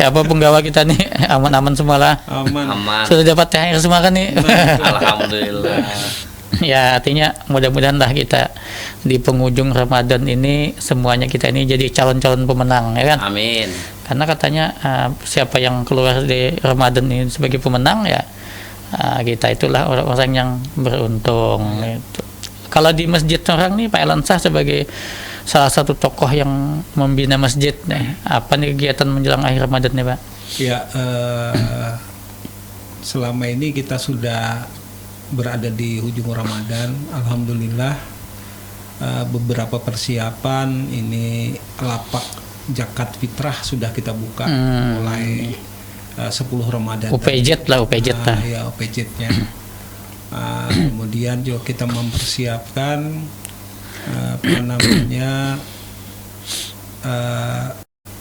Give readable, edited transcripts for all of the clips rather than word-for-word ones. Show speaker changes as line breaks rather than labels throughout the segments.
Siapa penggawa kita nih aman-aman semua lah.
Aman.
Sudah dapat THR semua kan nih.
Alhamdulillah.
Ya artinya mudah-mudahan lah kita di penghujung Ramadan ini semuanya kita ini jadi calon-calon pemenang ya kan.
Amin.
Karena katanya siapa yang keluar di Ramadan ini sebagai pemenang ya kita itulah orang-orang yang beruntung gitu. Kalau di masjid orang nih Pak Elansah sebagai salah satu tokoh yang membina masjid nih, apa nih kegiatan menjelang akhir Ramadan nih Pak?
Ya, selama ini kita sudah berada di ujung Ramadan, alhamdulillah beberapa persiapan ini lapak zakat fitrah sudah kita buka mulai 10 Ramadan.
UPJ lah.
Ya, UPJ-nya. Kemudian juga kita mempersiapkan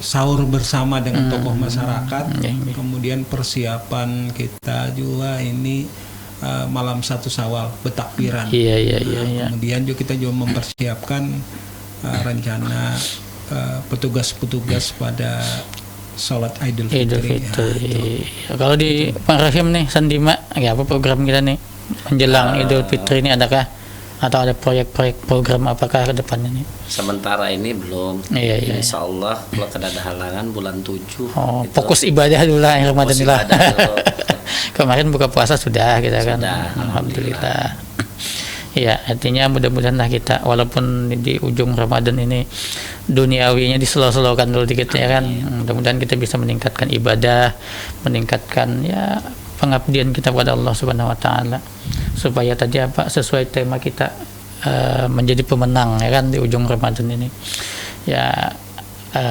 sahur bersama dengan tokoh masyarakat. Kemudian persiapan kita juga ini malam 1 Syawal bertakbiran. Kemudian juga kita juga mempersiapkan rencana petugas-petugas pada sholat Idul Fitri.
Ya, kalau di Pak Rahim nih Sandima, ya apa program kita nih menjelang Idul Fitri ini, adakah atau ada proyek-proyek program apakah ke depannya nih?
Sementara ini belum. Insya Allah kalau tidak ada halangan bulan 7.
Gitu. Fokus ibadah dulu lah Ramadan ini lah. Kemarin buka puasa sudah kita kan. Alhamdulillah. Ya artinya mudah-mudahan lah kita walaupun di ujung Ramadan ini duniawinya diselo-selokan dulu dikit ya kan. Mudah-mudahan kita bisa meningkatkan ibadah, meningkatkan ya pengabdian kita kepada Allah Subhanahu wa taala supaya tadi apa sesuai tema kita menjadi pemenang ya kan di ujung Ramadan ini. Ya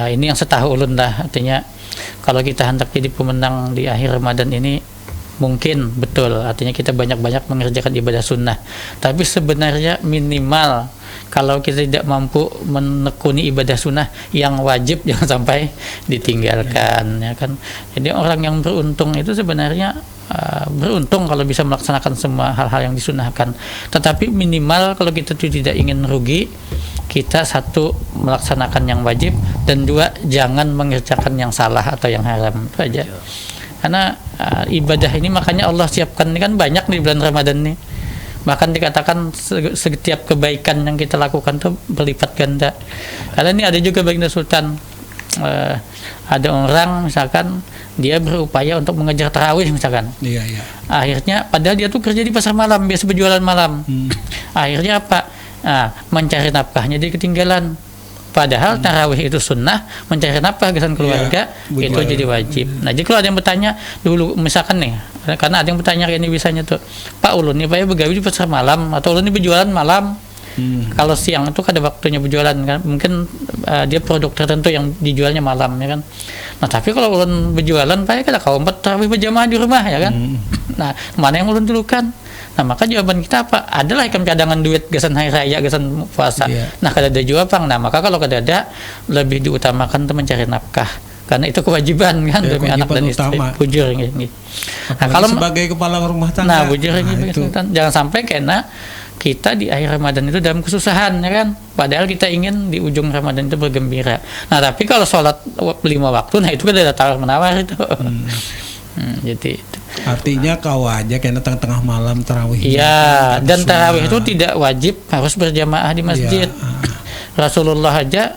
ini yang setahu ulun lah, artinya kalau kita hendak jadi pemenang di akhir Ramadan ini mungkin betul artinya kita banyak-banyak mengerjakan ibadah sunnah, tapi sebenarnya minimal kalau kita tidak mampu menekuni ibadah sunnah yang wajib jangan sampai ditinggalkan ya kan. Jadi orang yang beruntung itu sebenarnya beruntung kalau bisa melaksanakan semua hal-hal yang disunahkan, tetapi minimal kalau kita tidak ingin rugi, kita satu melaksanakan yang wajib dan dua jangan mengerjakan yang salah atau yang haram, itu aja. Karena ibadah ini makanya Allah siapkan ini kan banyak di bulan Ramadan nih. Bahkan dikatakan setiap kebaikan yang kita lakukan tuh berlipat ganda. Karena ini ada juga Baginda Sultan, ada orang misalkan dia berupaya untuk mengejar tarawih misalkan. Akhirnya padahal dia tuh kerja di pasar malam, biasa berjualan malam. Akhirnya apa? Mencari nafkahnya dia ketinggalan. Padahal tarawih itu sunnah, mencari nafkah kesan keluarga itu jadi wajib. Nah, jadi kalau ada yang bertanya dulu misalkan nih, karena ada yang bertanya kayak ini bisanya tuh, Pak ulun nih Pak begawi di pasar malam atau ulun ini berjualan malam. Kalau siang itu ada waktunya berjualan kan, mungkin dia produk tertentu yang dijualnya malam ya kan. Nah, tapi kalau ulun berjualan Pak kada kaum tarawih berjamaah di rumah ya kan. Nah, mana yang ulun dulukan? Nah, maka jawaban kita apa? Adalah ikam cadangan duit gasan hari raya, gasan puasa. Nah, kada ada jawaban. Nah, maka kalau kada ada lebih diutamakan tuh mencari nafkah. Karena itu kewajiban kan demi anak dan istri. Bujur ini.
Nah, kalau sebagai kepala rumah tangga.
Nah, bujur ini jangan sampai kena kita di akhir Ramadan itu dalam kesusahan ya kan. Padahal kita ingin di ujung Ramadan itu bergembira. Nah, tapi kalau sholat 5 waktu, nah itu kan ada tawar menawar itu. Jadi
artinya kau aja kena tengah-tengah malam tarawih.
Iya, dan tarawih itu tidak wajib harus berjamaah di masjid. Rasulullah aja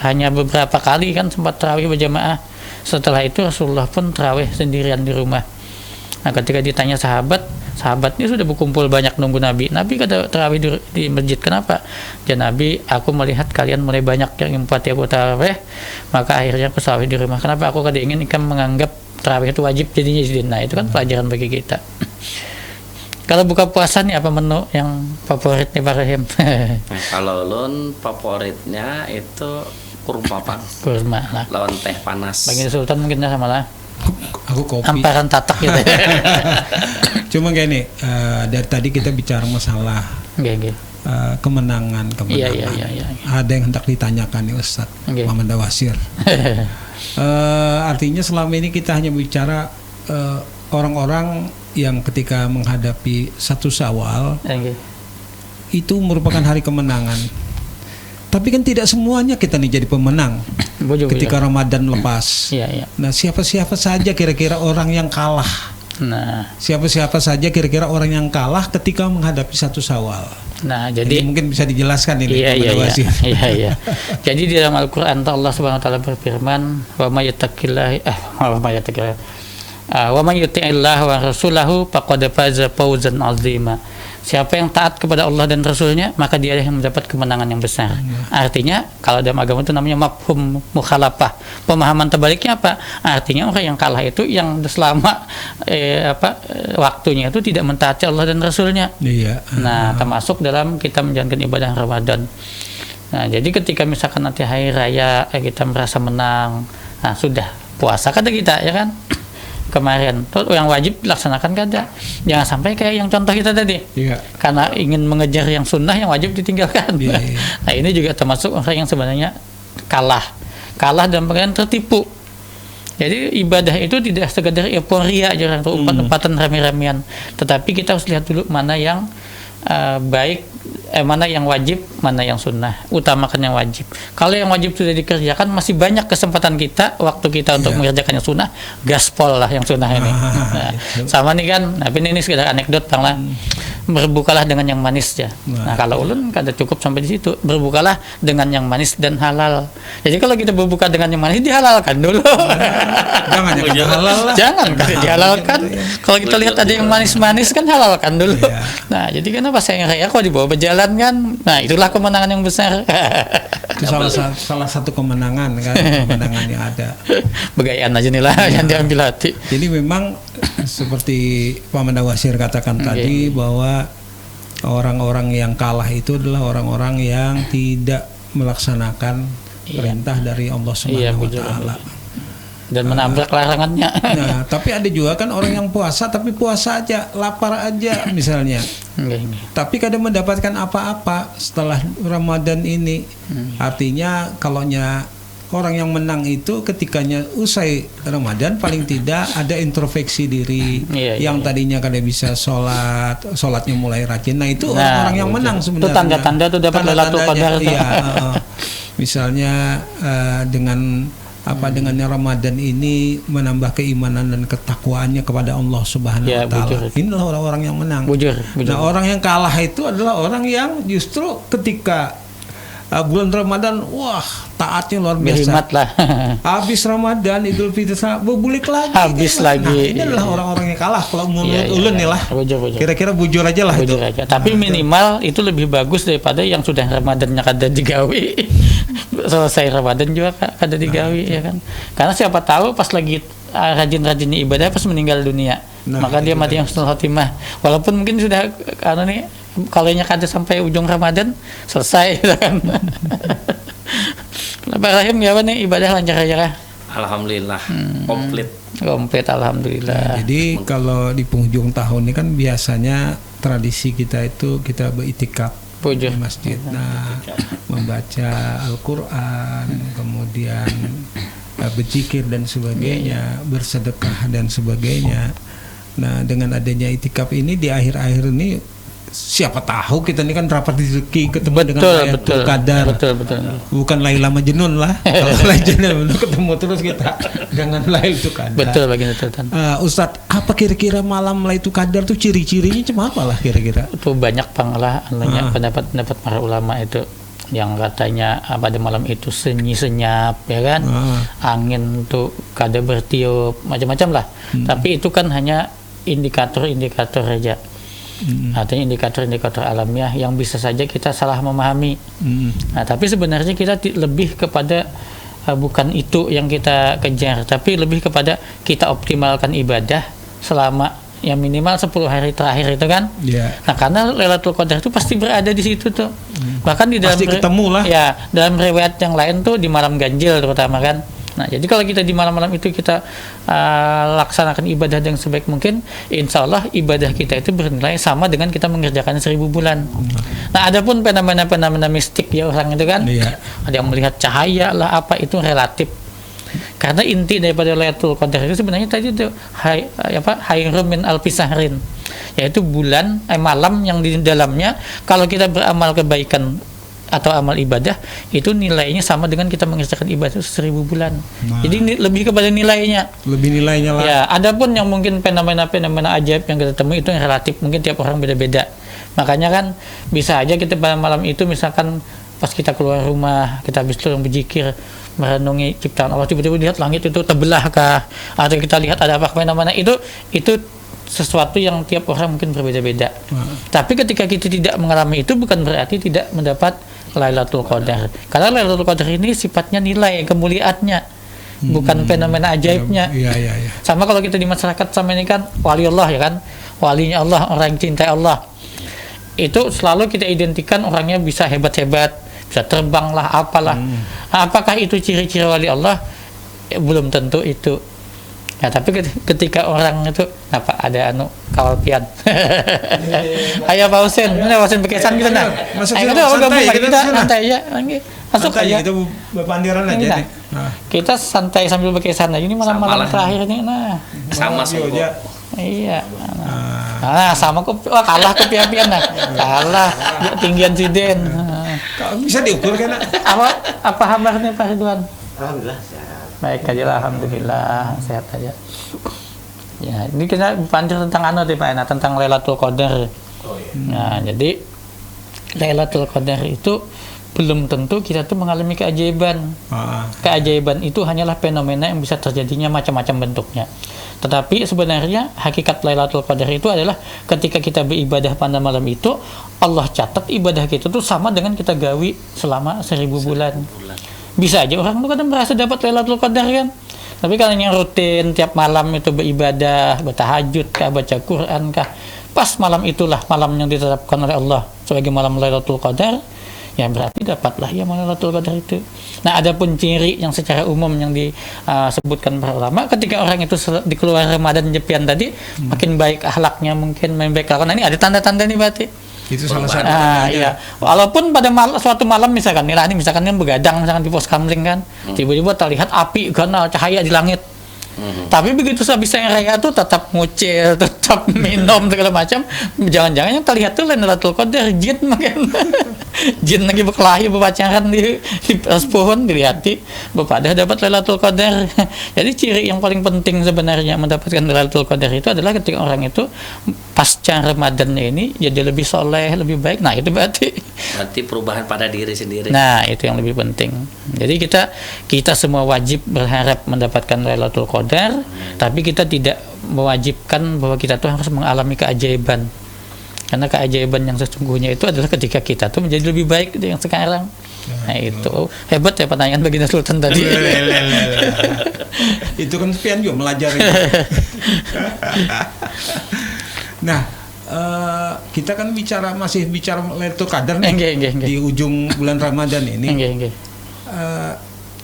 hanya beberapa kali kan sempat tarawih berjamaah. Setelah itu Rasulullah pun tarawih sendirian di rumah. Nah, ketika ditanya sahabatnya sudah berkumpul banyak nunggu Nabi. Nabi kata tarawih di masjid. Kenapa? Ya Nabi, aku melihat kalian mulai banyak yang empati aku tarawih, maka akhirnya aku tarawih di rumah. Kenapa aku kada ingin ikan menganggap tarawih itu wajib jadinya. Nah, itu kan pelajaran bagi kita. Kalau buka puasa nih apa menu yang favorit nih Pak Rahim?
Kalau ulun favoritnya itu kurma Pak.
Kurma lah.
Lawan teh panas.
Baginda Sultan mungkin sama lah.
Aku kopi.
Amparan tatak gitu.
Cuma gini, dari tadi kita bicara masalah kemenangan.
Iya.
Ada yang hendak ditanyakan nih Ustaz Mamanda Wasir. Artinya selama ini kita hanya bicara orang-orang yang ketika menghadapi 1 Syawal itu merupakan hari kemenangan. Tapi kan tidak semuanya kita nih jadi pemenang ketika Ramadan lepas. Nah, siapa-siapa saja kira-kira orang yang kalah? Nah, siapa-siapa saja kira-kira orang yang kalah ketika menghadapi 1 Syawal?
Nah, jadi
mungkin bisa dijelaskan ini.
Iya. Jadi di dalam Al-Qur'an Allah Subhanahu wa taala berfirman, "Wa may yattaqillaha wa may yuti'illah wa rasulahu faqad faza fawzan 'azima." Siapa yang taat kepada Allah dan Rasulnya, maka dia yang mendapat kemenangan yang besar. Artinya, kalau dalam agama itu namanya mafhum mukhalafah. Pemahaman terbaliknya apa? Artinya orang yang kalah itu yang selama waktunya itu tidak mentaati Allah dan Rasulnya. Nah, termasuk dalam kita menjalankan ibadah Ramadan. Nah, jadi ketika misalkan nanti hari raya kita merasa menang, nah sudah puasa kata kita, ya kan? Kemarin tuh yang wajib dilaksanakan kada, jangan sampai kayak yang contoh kita tadi, karena ingin mengejar yang sunnah, yang wajib ditinggalkan. Nah, ini juga termasuk orang yang sebenarnya kalah dalam pengertian tertipu. Jadi ibadah itu tidak sekadar euforia aja, umpat-umpatan rame-ramean, tetapi kita harus lihat dulu mana yang baik, mana yang wajib, mana yang sunnah. Utamakan yang wajib. Kalau yang wajib sudah dikerjakan, masih banyak kesempatan kita, waktu kita untuk mengerjakan yang sunnah, gaspol lah yang sunnah ini. Sama nih kan, tapi ini sekedar anekdot Bang lah. Berbukalah dengan yang manis ya. Nah, kalau ulun kada cukup sampai di situ. Berbukalah dengan yang manis dan halal. Jadi kalau kita berbuka dengan yang manis, dihalalkan dulu.
Jangan halal lah.
Jangan dihalalkan. Kalau kita lihat ada yang manis-manis kan halalkan dulu. Nah, jadi kenapa saya raya kok dibawa berjalan kan? Nah, itulah kemenangan yang besar.
Itu salah satu kemenangan kan, kemenangan yang ada.
Begayaan aja nih lah yang diambil hati.
Jadi memang seperti Pak Mendawasir katakan tadi, bahwa orang-orang yang kalah itu adalah orang-orang yang tidak melaksanakan perintah dari Allah Subhanahu wa taala
dan menabrak larangannya.
Nah, tapi ada juga kan orang yang puasa tapi puasa aja, lapar aja misalnya. Tapi kadang mendapatkan apa-apa setelah Ramadan ini. Artinya kalaunya orang yang menang itu ketikanya usai Ramadan paling tidak ada introspeksi diri. Yang tadinya kada bisa sholatnya mulai rajin. Nah, itu orang yang menang sebenarnya.
Itu tanda-tanda tuh dapat Lailatul Qadar.
Misalnya dengan dengannya Ramadan ini menambah keimanan dan ketakwaannya kepada Allah Subhanahu wa taala. Inilah orang-orang yang menang. Nah, orang yang kalah itu adalah orang yang justru ketika bulan Ramadan, wah taatnya luar biasa.
Berhemat lah.
Habis Ramadan, Idul Fitri bebulik lagi.
Habis lagi.
Nah, ini adalah orang-orang yang kalah kalau menurut ulun nih lah.
Bujur.
Kira-kira bujur aja lah
bujur
itu.
Aja. Tapi minimal itu lebih bagus daripada yang sudah Ramadannya kada digawi. Selesai Ramadan juga kada digawi, ya kan. Karena siapa tahu pas lagi rajin-rajinnya ibadah pas meninggal dunia. Maka dia mati yang husnul khotimah. Walaupun mungkin sudah kalau kada sampai ujung Ramadan selesai, gitu kan. Pak Rahim gimana nih ibadah lancar aja?
Alhamdulillah,
komplit alhamdulillah.
Jadi kalau di penghujung tahun ini kan biasanya tradisi kita itu kita beritikaf di masjid. Nah, membaca Al-Qur'an, kemudian berzikir dan sebagainya, bersedekah dan sebagainya. Nah, dengan adanya itikaf ini di akhir-akhir ini, siapa tahu kita ini kan rapat rezeki ketemu dengan Lailatul Qadar.
Betul.
Bukan Laila Majnun lah. Kalau Laila ketemu terus kita dengan Lailatul Qadar.
Betul bagian itu.
Ustadz, apa kira-kira malam Lailatul Qadar tuh ciri-cirinya cuma apa lah kira-kira?
Itu banyak panglah pendapat para ulama itu yang katanya pada malam itu sunyi senyap, ya kan? Angin tuh kada bertiup, macam-macam lah. Tapi itu kan hanya indikator-indikator aja. Artinya indikator-indikator alamiah yang bisa saja kita salah memahami. Nah, tapi sebenarnya kita lebih kepada bukan itu yang kita kejar, tapi lebih kepada kita optimalkan ibadah selama yang minimal 10 hari terakhir itu kan. Nah, karena Lailatul Qadar itu pasti berada di situ tuh. Bahkan di dalam
pasti ketemu lah.
Ya, dalam riwayat yang lain tuh di malam ganjil terutama kan. Nah, jadi kalau kita di malam-malam itu kita laksanakan ibadah dengan sebaik mungkin, insya Allah ibadah kita itu bernilai sama dengan kita mengerjakan 1000 bulan. Nah, adapun fenomena-fenomena mistik ya orang itu kan, ada yang melihat cahaya lah apa, itu relatif. Karena inti daripada Lailatul Qadar itu sebenarnya tadi itu khairun min alfi syahrin, yaitu malam yang di dalamnya kalau kita beramal kebaikan atau amal ibadah itu nilainya sama dengan kita mengerjakan ibadah 1000 bulan. Jadi lebih kepada nilainya.
Lebih nilainya lah.
Ya, adapun yang mungkin fenomena-fenomena ajaib yang kita temui itu yang relatif, mungkin tiap orang beda-beda. Makanya kan bisa aja kita pada malam itu misalkan pas kita keluar rumah, kita habis itu berzikir, merenungi ciptaan Allah, tiba-tiba lihat langit itu terbelah kah, atau kita lihat ada apa fenomena itu sesuatu yang tiap orang mungkin berbeda-beda. Tapi ketika kita tidak mengalami itu bukan berarti tidak mendapat Lailatul Qadar. Karena Lailatul Qadar ini sifatnya nilai kemuliaannya, bukan fenomena ajaibnya.
Iya.
Sama kalau kita di masyarakat sama ini kan wali Allah ya kan, walinya Allah, orang yang cintai Allah. Itu selalu kita identikan orangnya bisa hebat-hebat, bisa terbang lah, apalah. Apakah itu ciri-ciri wali Allah? Belum tentu itu. Ya, tapi ketika orang itu apa ada kawal pian. Ayo Pak Husin, ini Pak Husin bekesan kita nah. Ayo kita santai aja. Masuk aja.
Kita berpandiran aja nih.
Kita santai sambil bekesan aja. Ini malam-malam terakhir nih. Nah.
Sama aja.
Iya. Nah, sama kok kalah ke pian-pian nah. Kalah tinggian Siden.
Bisa diukur kan?
Apa kabarnya Pak Ridwan?
Alhamdulillah sehat.
Baik aja lah, alhamdulillah sehat aja. Ya, ini kita panjang tentang Pak, tentang Lailatul Qadar. Nah, jadi Lailatul Qadar itu belum tentu kita tuh mengalami keajaiban. Keajaiban itu hanyalah fenomena yang bisa terjadinya macam-macam bentuknya. Tetapi sebenarnya hakikat Lailatul Qadar itu adalah ketika kita beribadah pada malam itu, Allah catat ibadah kita tuh sama dengan kita gawi selama 1000 bulan. Bisa aja orang tuh kadang merasa dapat Lailatul Qadar kan, tapi kalau yang rutin tiap malam itu beribadah, bertahajud kah, baca Quran kah, pas malam itulah malam yang ditetapkan oleh Allah sebagai malam Lailatul Qadar, ya berarti dapatlah ya malam Lailatul Qadar itu. Nah, adapun ciri yang secara umum yang disebutkan para ulama, ketika orang itu di keluar Ramadan jepian tadi makin baik akhlaknya, mungkin makin baik kelakuan. Ini ada tanda-tanda nih berarti.
Itu salah satu.
Iya. Walaupun pada suatu malam misalkan nih misalkan yang begadang misalkan di pos kamling kan, tiba-tiba terlihat api karena cahaya di langit. Tapi begitu habis raya tuh tetap ngucil, tetap minum segala macam. Jangan-jangan yang terlihat tuh Lailatul Qadar, jin mungkin. Jin lagi berkelahi berpacaran di pohon dilihati, berpada dapat Lailatul Qadar. Jadi ciri yang paling penting sebenarnya mendapatkan Lailatul Qadar itu adalah ketika orang itu pasca Ramadan ini jadi lebih soleh, lebih baik. Nah, itu berarti
perubahan pada diri sendiri.
Nah, itu yang lebih penting. Jadi kita semua wajib berharap mendapatkan Lailatul Qadar, tapi kita tidak mewajibkan bahwa kita tuh harus mengalami keajaiban. Karena keajaiban yang sesungguhnya itu adalah ketika kita tuh menjadi lebih baik dari yang sekarang. Nah, itu hebat ya pertanyaan Baginda Sultan tadi.
Itu kan pian juga melajari. Nah, kita kan masih bicara Lailatul Qadar nih. Di ujung bulan Ramadan ini.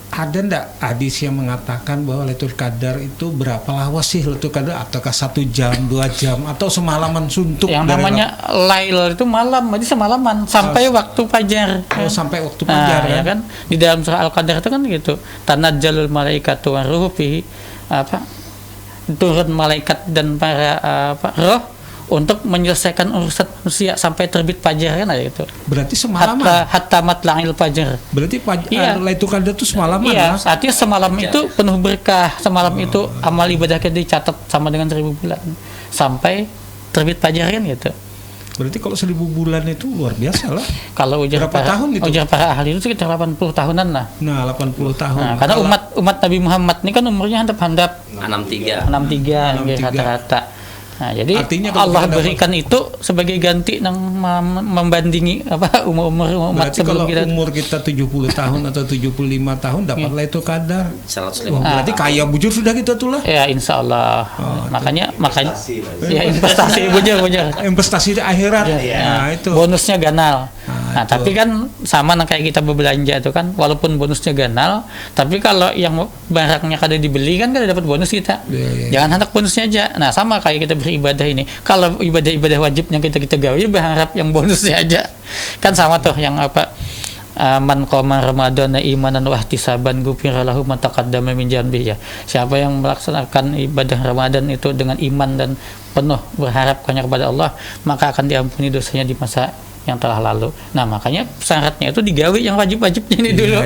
Ada ndak hadis yang mengatakan bahwa Lailatul Qadar itu berapa lama sih Lailatul Qadar? Apakah 1 jam, 2 jam, atau semalaman suntuk?
Yang namanya Lail itu malam, jadi semalaman sampai waktu fajar.
Sampai waktu fajar
ya kan? Di dalam surah Al-Qadar itu kan gitu. Tanazzalul malaikatu waruh fihi turun malaikat dan para roh untuk menyelesaikan urusan manusia sampai terbit fajar kan ada itu.
Berarti semalaman.
Hatta matla'il fajar.
Berarti Lailatul Qadar itu semalaman.
Iya, artinya semalam itu penuh berkah. Semalam itu amal ibadah kita dicatat sama dengan 1000 bulan sampai terbit fajar kan gitu.
Berarti kalau 1000 bulan itu luar biasa lah.
Kalau ujar para ahli itu sekitar 80 tahunan lah.
Nah, 80 tahun.
Nah, karena umat Nabi Muhammad ini kan umurnya handap-handap 63 rata-rata. Nah, jadi artinya Allah berikan itu sebagai ganti yang membandingi umur umat sebelum kita.
Umur kita 70 tahun atau 75 tahun dapat Lailatul Qadar. Berarti kaya bujur sudah kita tuh lah.
Ya, insya Allah. Makanya ya investasi bujur.
Investasi di akhirat. Nah, itu.
Bonusnya ganal. Nah, tapi kan sama kayak kita berbelanja itu kan, walaupun bonusnya ganal, tapi kalau yang barangnya kada dibeli kan kada dapat bonus kita. Jangan hendak bonusnya aja. Nah, sama kayak kita beribadah ini. Kalau ibadah wajib yang kita gawe berharap yang bonusnya aja. Kan sama tuh yang man qama ramadhana imanan wa ihtisaban ghufira lahu ma taqaddama min dhanbihi. Siapa yang melaksanakan ibadah Ramadan itu dengan iman dan penuh berharap kepada Allah, maka akan diampuni dosanya di masa yang telah lalu. Nah makanya syaratnya itu digawe yang wajib-wajibnya ini dulu.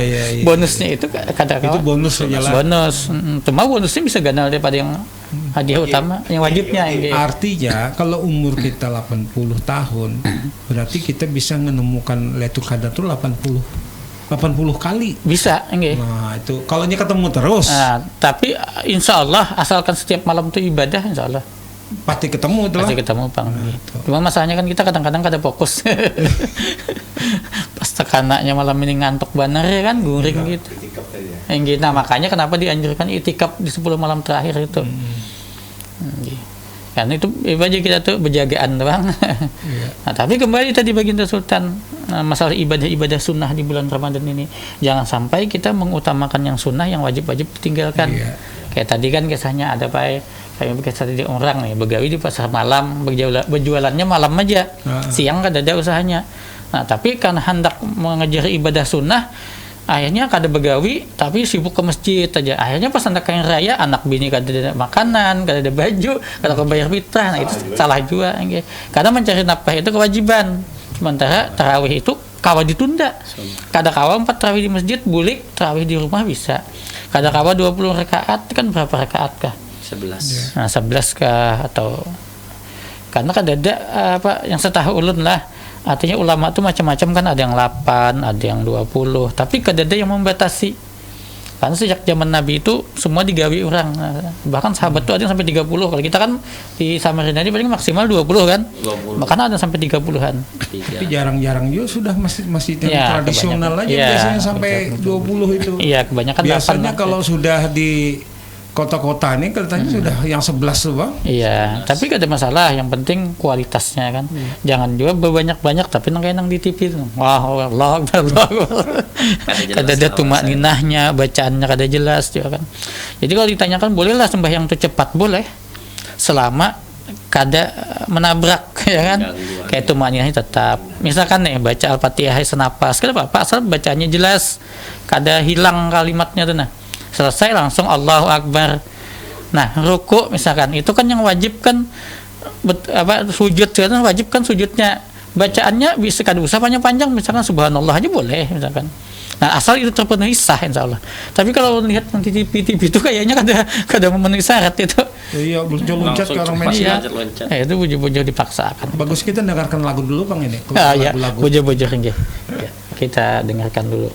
Bonusnya itu kadang-kadang
itu bonus saja lah.
Bonus. Cuma bonusnya bisa ganal daripada yang hadiah utama, yang wajibnya.
Artinya kalau umur kita 80 tahun, berarti kita bisa menemukan Lailatul Qadar itu 80 kali
bisa, enggak?
Nah itu kalau ketemu terus.
Nah, tapi insya Allah asalkan setiap malam itu ibadah, insya Allah
pasti ketemu tuh.
Pasti ketemu Bang. Cuma masalahnya kan kita kadang-kadang kada fokus. Pas tekanaknya malam ini ngantuk bener ya kan, guring gitu. Nah makanya kenapa dianjurkan itikaf di 10 malam terakhir itu. Karena itu ibadah kita tuh berjagaan doang. Nah, tapi kembali tadi Baginda Sultan, masalah ibadah-ibadah sunnah di bulan Ramadan ini, jangan sampai kita mengutamakan yang sunnah, yang wajib-wajib ditinggalkan. Kayak tadi kan kisahnya ada kayak kisah tadi orang nih begawi di pasar malam, berjualannya malam aja, siang kan ada usahanya. Nah tapi karena hendak mengejar ibadah sunnah, akhirnya kada begawi tapi sibuk ke masjid aja. Akhirnya pas hendak kaya raya, anak bini kada ada makanan, kada ada baju, kada kebayar fitrah. Nah itu salah juga. Karena mencari nafkah itu kewajiban. Sementara tarawih itu kawa ditunda. Kada kawa 4 tarawih di masjid, bulik tarawih di rumah bisa. Kada kawa 20 rakaat, kan berapa rakaat kah?
11.
Nah 11 kah, atau karena kada ada yang setahu ulun lah. Artinya ulama itu macam-macam kan, ada yang 8, ada yang 20, tapi kada ada yang membatasi. Karena sejak zaman Nabi itu semua digawi orang. Bahkan sahabat itu ada yang sampai 30. Kalau kita kan di Samarinda ini paling maksimal 20 kan.
20.
Bahkan ada sampai 30-an.
Tapi jarang-jarang juga sudah masih tradisional aja biasanya sampai 20 itu.
Iya, kebanyakan
biasanya kalau sudah di kota-kota ini kelihatannya sudah yang 11 tuh Bang.
Iya, tapi gak ada masalah, yang penting kualitasnya kan. Jangan juga berbanyak-banyak tapi kayak nang di TV tuh. Wah, Allah Akbar. Kada ada tumak ninahnya, bacaannya kada jelas juga kan. Jadi kalau ditanyakan bolehlah sembahyang itu cepat, boleh. Selama kada menabrak ya kan. Kayak tumak ninahnya tetap. Misalkan nih baca Al-Fatihah senapas, kada apa-apa asal bacaannya jelas. Kada hilang kalimatnya tuh nah. Selesai langsung Allahu Akbar. Nah ruku misalkan itu kan yang wajib kan, sujud kan wajib kan sujudnya, bacaannya bisa kada usah panjang-panjang, misalkan subhanallah aja boleh misalkan. Nah asal itu terpenuhi sah insya Allah. Tapi kalau lihat nanti di TV itu kayaknya kada memenuhi syarat itu.
Iya, loncat ke orang main.
Ya itu bujo-bujo dipaksakan.
Bagus kita dengarkan lagu dulu Bang ini.
Ya, bujo-bujo ya, kita dengarkan dulu.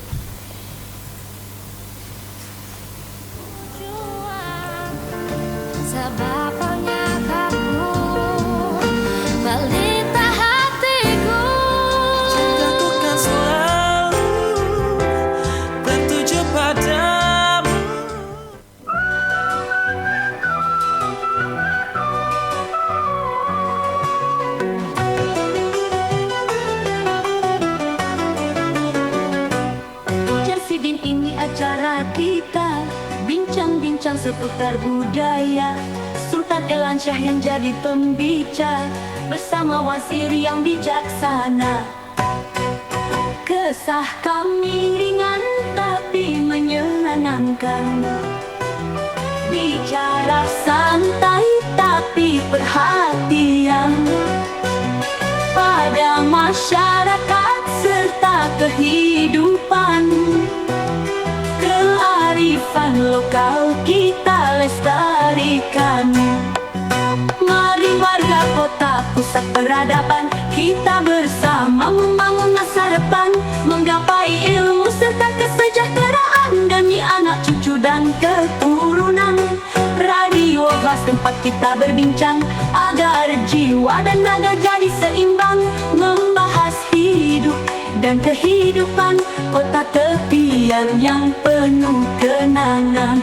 Seputar budaya, Sultan Elansyah yang jadi pembicara bersama wazir yang bijaksana. Kesah kami ringan tapi menyenangkan, bicara santai tapi perhatian pada masyarakat serta kehidupan. Kearifan lokal kita lestarikan. Mari warga kota pusat peradaban, kita bersama membangun masa depan, menggapai ilmu serta kesejahteraan demi anak cucu dan keturunan. Radio Bas tempat kita berbincang agar jiwa dan raga jadi seimbang, membahas hidup dan kehidupan kota tepian yang penuh kenangan.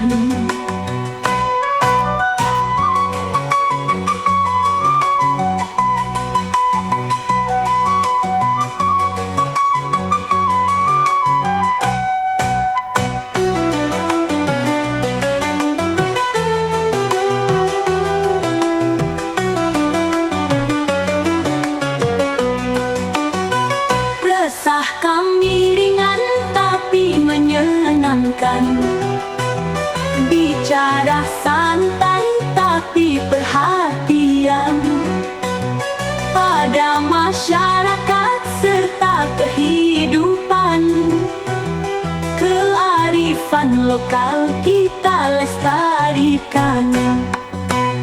Kami ringan tapi menyenangkan, kearifan lokal kita lestarikan.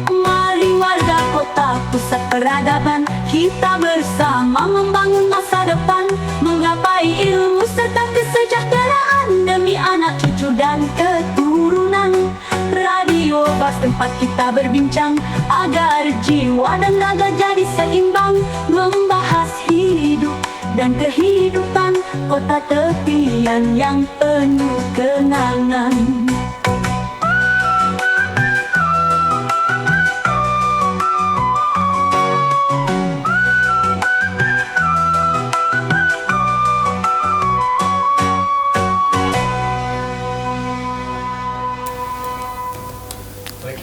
Mari warga kota pusat peradaban, kita bersama membangun masa depan, menggapai ilmu serta kesejahteraan demi anak cucu dan keturunan. Radio Bas tempat kita berbincang agar jiwa dan raga jadi seimbang, membahas hidup dan kehidupan kota tepian yang penuh kenangan.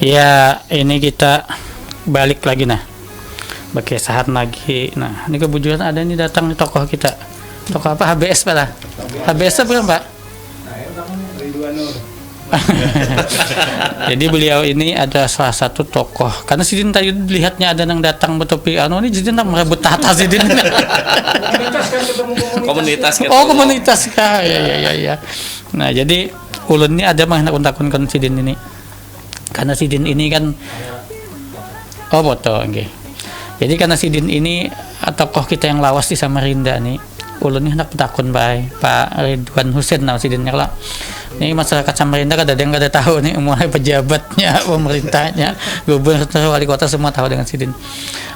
Ya, ini kita balik lagi nah. Berkesahan lagi. Nah, ini kebetulan ada nih datang nih tokoh kita. Tokoh apa? HBS Pak lah. HBS apa Pak? Jadi beliau ini ada salah satu tokoh. Karena Sidin tadi lihatnya ada yang datang bertopi anu ini Sidin merebut tahta Sidin.
Komunitas
Oh, komunitas kah? Ya. Nah, jadi ulunnya ada mah nak untakun Sidin ini. Karena Sidin ini kan foto okay. Jadi karena Sidin ini tokoh kita yang lawas di Samarinda nih, ulun ini hendak takun Pak Ridwan Husein nama Sidinnya lah. Ini masyarakat Samarinda kada ada yang kada tahu nih, mulai pejabatnya, pemerintahnya, gubernur, wali kota semua tahu dengan Sidin.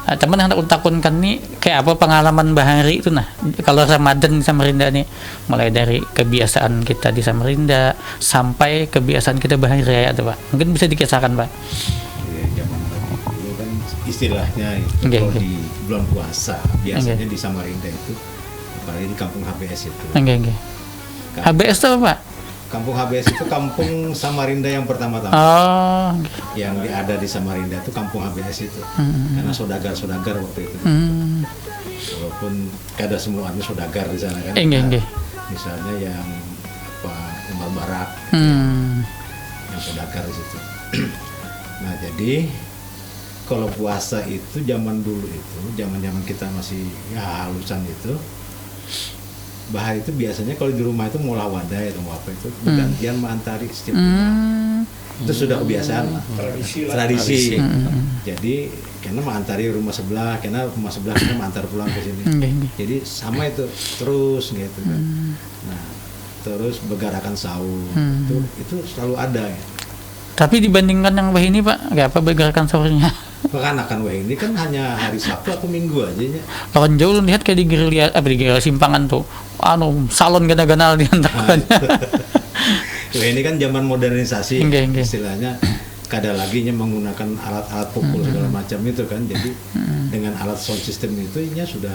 Teman hendak utakunkan nih kayak apa pengalaman bahari itu nah. Kalau Ramadan di Samarinda nih, mulai dari kebiasaan kita di Samarinda sampai kebiasaan kita bahari raya tuh Pak. Mungkin bisa dikisahkan Pak.
Zaman dulu kan istilahnya itu kalau di bulan puasa biasanya di Samarinda itu, apalagi di kampung HBS itu.
HBS itu apa Pak?
Kampung HBS itu kampung Samarinda yang pertama-tama. Yang ada di Samarinda itu kampung HBS itu. Karena saudagar waktu itu. Walaupun kada semuanya saudagar di sana kan. Misalnya yang Umar Barak yang saudagar di situ. Nah, jadi kalau puasa itu zaman dulu itu, zaman kita masih halusan itu, bahari itu biasanya kalau di rumah itu mau wadai atau apa itu bergantian mengantari setiap itu sudah kebiasaan tradisi. Jadi karena mengantari rumah sebelah, karena rumah sebelah kita mengantar pulang ke sini. Jadi sama itu terus gitu kan. Nah, terus begarakan sahur itu selalu ada ya.
Tapi dibandingkan yang ini Pak, nggak apa begarakan sahurnya?
Kekanakan ini kan hanya hari Sabtu atau Minggu aja ya.
Lawan jauh lihat kayak di gerilya Simpangan tuh, salon gana-gana di antaranya.
Ini kan zaman modernisasi, istilahnya kada lagi menggunakan alat-alat pukul segala macam itu kan. Jadi dengan alat sound system itu sudah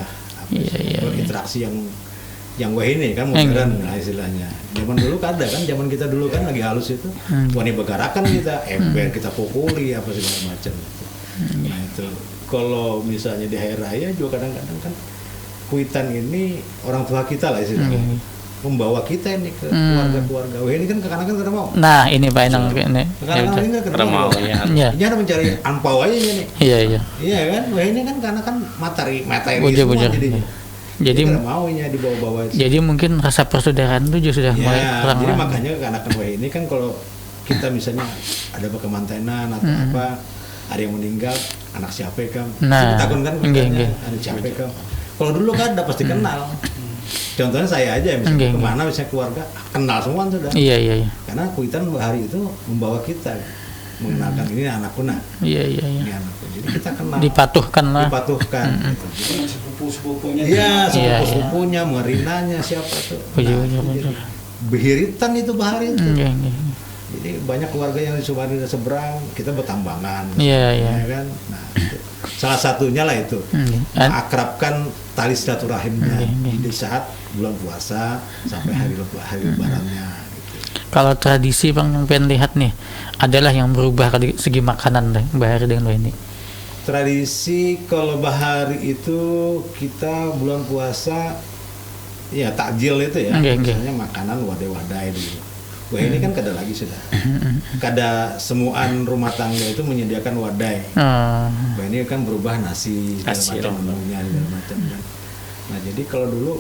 berinteraksi yang ini kan modern lah istilahnya. Zaman dulu kada kan, zaman kita dulu kan lagi halus itu, wani begarakan kita, ember kita pukuli apa segala macam itu. Nah itu kalau misalnya di hari raya juga kadang-kadang kan kuitan ini orang tua kita lah istilahnya membawa kita ini ke keluarga-keluarga. Ini kan kekanakan kada mau.
Nah ini Pak Enang ini.
Kekanakan ini kan kada mau ya. Ini ada mencari ampau aja nih. Iya kan. Ini kan karena kan materi semua jadinya. Jadi maunya dibawa-bawa.
Jadi mungkin rasa persaudaraan itu juga sudah mulai kurang.
Jadi makanya kekanakan ini kan kalau kita misalnya ada kemantenan atau apa, ada yang meninggal, anak siapa kan? Kita kan anak siapa kan? Kalau dulu kan ada pasti kenal. Contohnya saya aja misalnya kemana misalnya keluarga kenal semua sudah. Iya. Karena kuitan hari itu membawa kita mengenalkan ini anakku nah. Iya. Ini anakku. Jadi kita kenal. Dipatuhkan. Gitu. Jadi sepupu-sepupunya. Iya, sepupu-sepupunya, merinanya siapa tuh. Behiritan itu bahari itu. Jadi banyak keluarga yang di Samarinda seberang, kita bertambangan. Iya kan. Nah, salah satunya lah itu. Mengakrabkan tali silaturahimnya di saat bulan puasa sampai hari lebarannya gitu.
Kalau tradisi Bang yang pengen lihat nih adalah yang berubah dari segi makanan bahari dengan ini.
Tradisi kalau bahari itu kita bulan puasa ya takjil itu ya. Misalnya makanan wadai-wadai dulu. Wah ini kan kada lagi sudah. Kada semuaan rumah tangga itu menyediakan wadai. Wah ini kan berubah nasi segala macam menunya segala macam. Nah jadi kalau dulu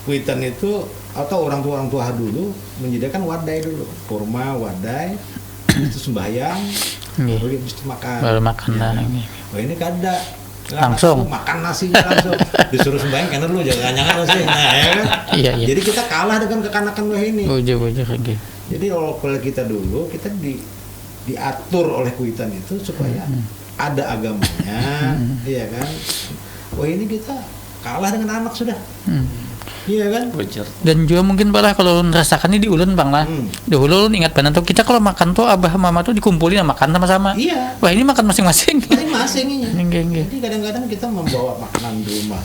Kuitan itu atau orang tua dulu menyediakan wadai dulu, kurma, wadai, itu sembahyang, baru habis itu makan.
Baru makan
ya. Oh ini kada
langsung
makan nasinya langsung disuruh sembahyang karena dulu jangan nasi. Nah, ya kan?
Iya.
Jadi kita kalah dengan kekanakan ini.
Bujur lagi.
Jadi kalau kita dulu kita diatur oleh kuitan itu supaya ada agamanya, iya kan? Wah ini kita kalah dengan anak sudah. Iya kan?
Dan juga mungkin Pak kalau merasakan ini di ulun Bang lah. Dulu ingat banget tuh kita kalau makan tuh abah mama tuh dikumpulin makan sama-sama.
Iya.
Wah ini makan masing-masing.
Masing-masing ini.
Enggak.
Jadi kadang-kadang kita membawa makanan di rumah.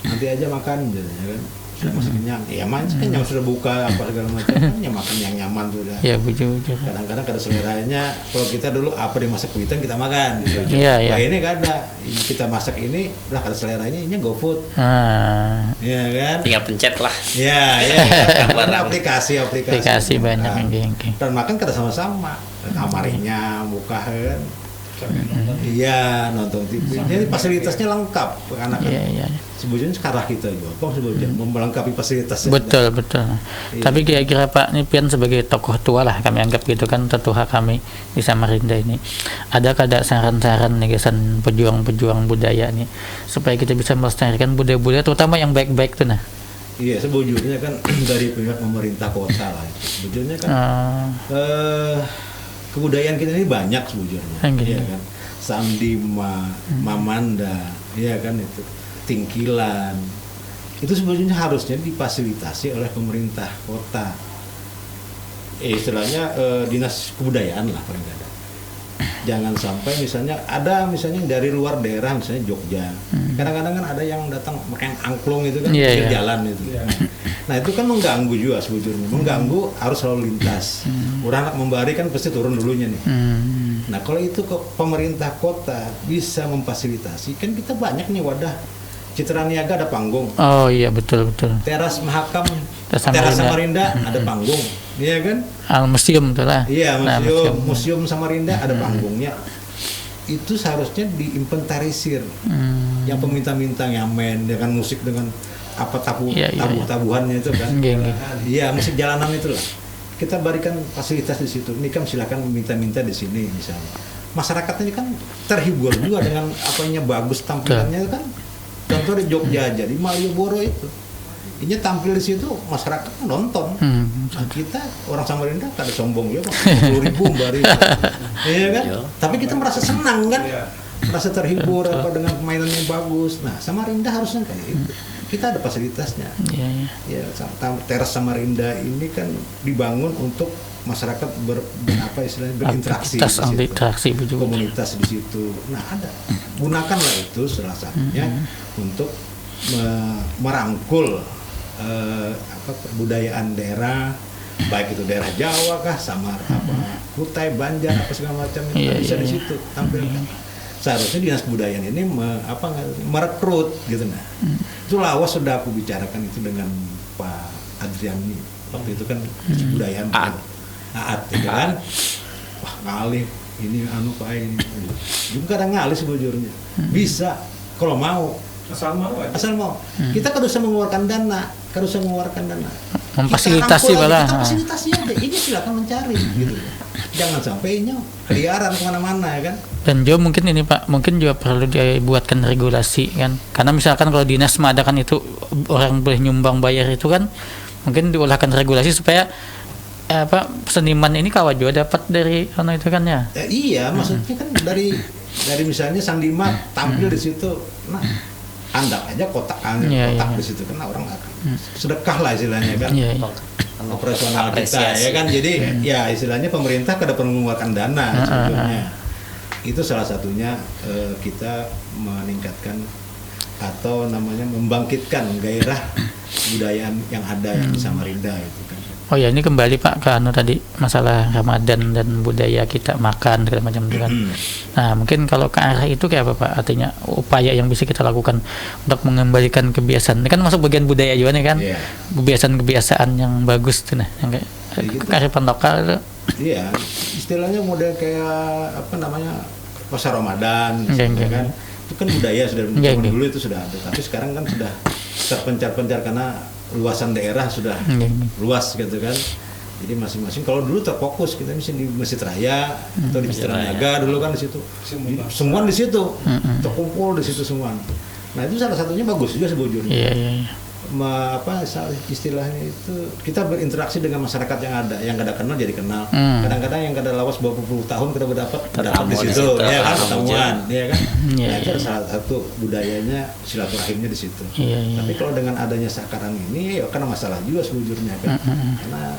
Nanti aja makan gitu ya kan. Sudah masih kenyang. Ya kan yang sudah buka apa segala macam kan yang makan yang nyaman sudah.
Iya bujur.
Kadang-kadang kada seleranya kalau kita dulu apa dimasak kuitan kita makan gitu.
Iya.
Wah ini kada. Kita masak ini lah kada seleranya ini GoFood. Iya kan?
Tinggal pencet lah.
Iya. Karena aplikasi
banyak yang
dan makan kada sama-sama. Kamarnya buka kan. Iya, nonton TV. Jadi fasilitasnya lengkap anak-anak.
Iya.
Sebetulnya sekarang kita juga, sebetulnya melengkapi fasilitasnya.
Betul.
Iya.
Tapi kira-kira Pak ini Pian sebagai tokoh tua lah kami anggap gitu kan, tetua kami di Samarinda ini. Adakah ada saran-saran nih kesan pejuang-pejuang budaya nih supaya kita bisa melestarikan budaya-budaya terutama yang baik-baik tuh nah.
Iya, sebetulnya kan dari pihak pemerintah kota lah. Sebetulnya kan kebudayaan kita ini banyak sebetulnya, ya kan, Sandima, Mamanda, ya kan itu, Tingkilan, itu sebetulnya harusnya difasilitasi oleh pemerintah kota, istilahnya dinas kebudayaan lah paling tidak. Jangan sampai misalnya dari luar daerah misalnya Jogja, kadang-kadang kan ada yang datang makan angklung itu kan jalan itu. Nah itu kan mengganggu juga sebetulnya, mengganggu arus lalu lintas. Orang anak membari kan pasti turun dulunya nih. Nah kalau itu ke pemerintah kota bisa memfasilitasi, kan kita banyak nih wadah. Citra Niaga ada panggung.
Oh iya betul.
Teras Mahakam, Teras Samarinda ada panggung, iya kan?
Museum tuh lah.
Iya museum Samarinda ada panggungnya. Itu seharusnya diinventarisir. Yang peminta-minta nyamen dengan musik dengan apa tabuhannya itu kan. Iya musik jalanan itu lah. Kita berikan fasilitas di situ. Ini kan silakan minta-minta di sini misalnya. Masyarakatnya ini kan terhibur juga dengan apanya bagus tampilannya kan. Contoh di Jogja aja, di Malioboro itu, ini tampil di situ masyarakat nonton. Nah, kita orang Samarinda kada sombong ya, 10.000 bari, iya kan? Tapi kita merasa senang kan, merasa terhibur apa dengan permainan yang bagus. Nah, Samarinda harusnya kayak itu. Kita ada fasilitasnya. Ya, Teras Samarinda ini kan dibangun untuk masyarakat berinteraksi di situ, komunitas di situ. Nah ada, gunakanlah itu salah satunya untuk merangkul kebudayaan daerah, baik itu daerah Jawa kah, Samar, Kutai, Banjar, apa segala macam itu bisa di situ tampilkan. Seharusnya dinas kebudayaan ini merekrut gitu nah. Itu lawas sudah aku bicarakan itu dengan Pak Adriani waktu itu kan kebudayaan Aat ya kan. Wah ngalih ini Pak ini. Juga kadang ngalih sebujurnya. Bisa kalau mau. Asal mau. Kita kan usah mengeluarkan dana,
memfasilitasi malah.
Kita fasilitasi aja. Ini silakan mencari gitu. Jangan sampai ini keliaran kemana-mana ya kan.
Dan juga mungkin ini Pak, mungkin juga perlu dibuatkan regulasi kan. Karena misalkan kalau dinas mengadakan itu orang boleh nyumbang bayar itu kan, mungkin diolahkan regulasi supaya seniman ini kawat juga dapat dari itu kan ya.
Iya, maksudnya kan dari misalnya Sandima tampil di situ, nah andap aja kotak di situ kan orang sedekah lah istilahnya kan. Operasional kita ya kan. Jadi ya istilahnya pemerintah kada perlu mengeluarkan dana sebetulnya. Itu salah satunya kita meningkatkan atau namanya membangkitkan gairah kebudayaan yang ada yang di Samarinda itu kan.
Oh ya, ini kembali Pak ke tadi masalah Ramadan dan budaya kita makan segala macam itu kan. Nah, mungkin kalau ke arah itu kayak apa Pak? Artinya upaya yang bisa kita lakukan untuk mengembalikan kebiasaan. Ini kan masuk bagian budaya juga nih kan. Kebiasaan-kebiasaan yang bagus tuh nah, yang kayak kearifan lokal itu.
Iya, istilahnya model kayak pasar Ramadan kan. Itu kan budaya sudah dulu itu sudah ada, tapi sekarang kan sudah terpencar-pencar karena luasan daerah sudah luas gitu kan. Jadi masing-masing kalau dulu terfokus kita misalnya di Masjid Raya atau di Masjid Niaga dulu kan di situ. Semua di situ. Terkumpul di situ semua. Nah, itu salah satunya bagus juga sebujurnya.
Iya.
Istilahnya itu kita berinteraksi dengan masyarakat yang ada, yang kada kenal jadi kenal. Kadang-kadang yang kada lawas berpuluh tahun kita berdapat di situ, ya kan, pertemuan, ya kan. Nah, itu salah satu budayanya silaturahimnya di situ. Tapi kalau dengan adanya sekarang ini, ya kan masalah juga sebujurnya kan, karena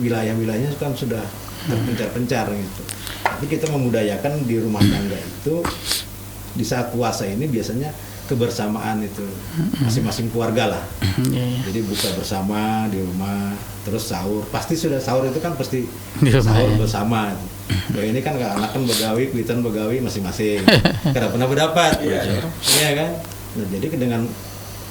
wilayah-wilayahnya kan sudah terpencar-pencar gitu. Tapi kita memudayakan di rumah tangga itu di saat puasa ini biasanya kebersamaan itu masing-masing keluarga lah. Jadi buka bersama di rumah, terus sahur. Pasti sudah sahur itu kan pasti sahur bersama. Nah, ini kan anak kan begawi, kuitan begawi masing-masing. Kada pernah berdapat. Iya kan? Nah, jadi dengan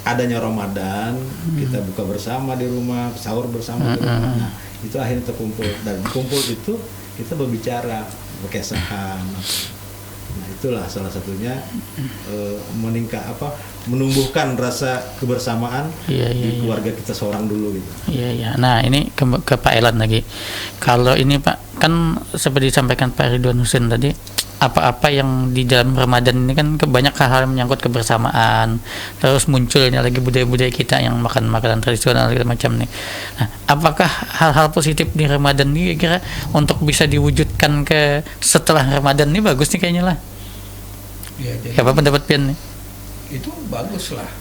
adanya Ramadan, kita buka bersama di rumah, sahur bersama di rumah. Nah, itu akhirnya terkumpul, dan kumpul itu kita berbicara, berkesahan. Nah, itulah salah satunya menumbuhkan rasa kebersamaan di keluarga kita seorang dulu gitu.
Iya. Nah, ini ke Pak Elan lagi. Kalau ini Pak, kan seperti disampaikan Pak Ridwan Husein tadi, apa-apa yang di dalam Ramadan ini kan banyak hal-hal yang menyangkut kebersamaan, terus munculnya lagi budaya-budaya kita yang makan makanan tradisional gitu macam nih. Nah, apakah hal-hal positif di Ramadan ini kira untuk bisa diwujudkan ke setelah Ramadan ini bagus nih kayaknya lah?
Ya, jadi
apa pendapat Pian nih?
Itu bagus lah.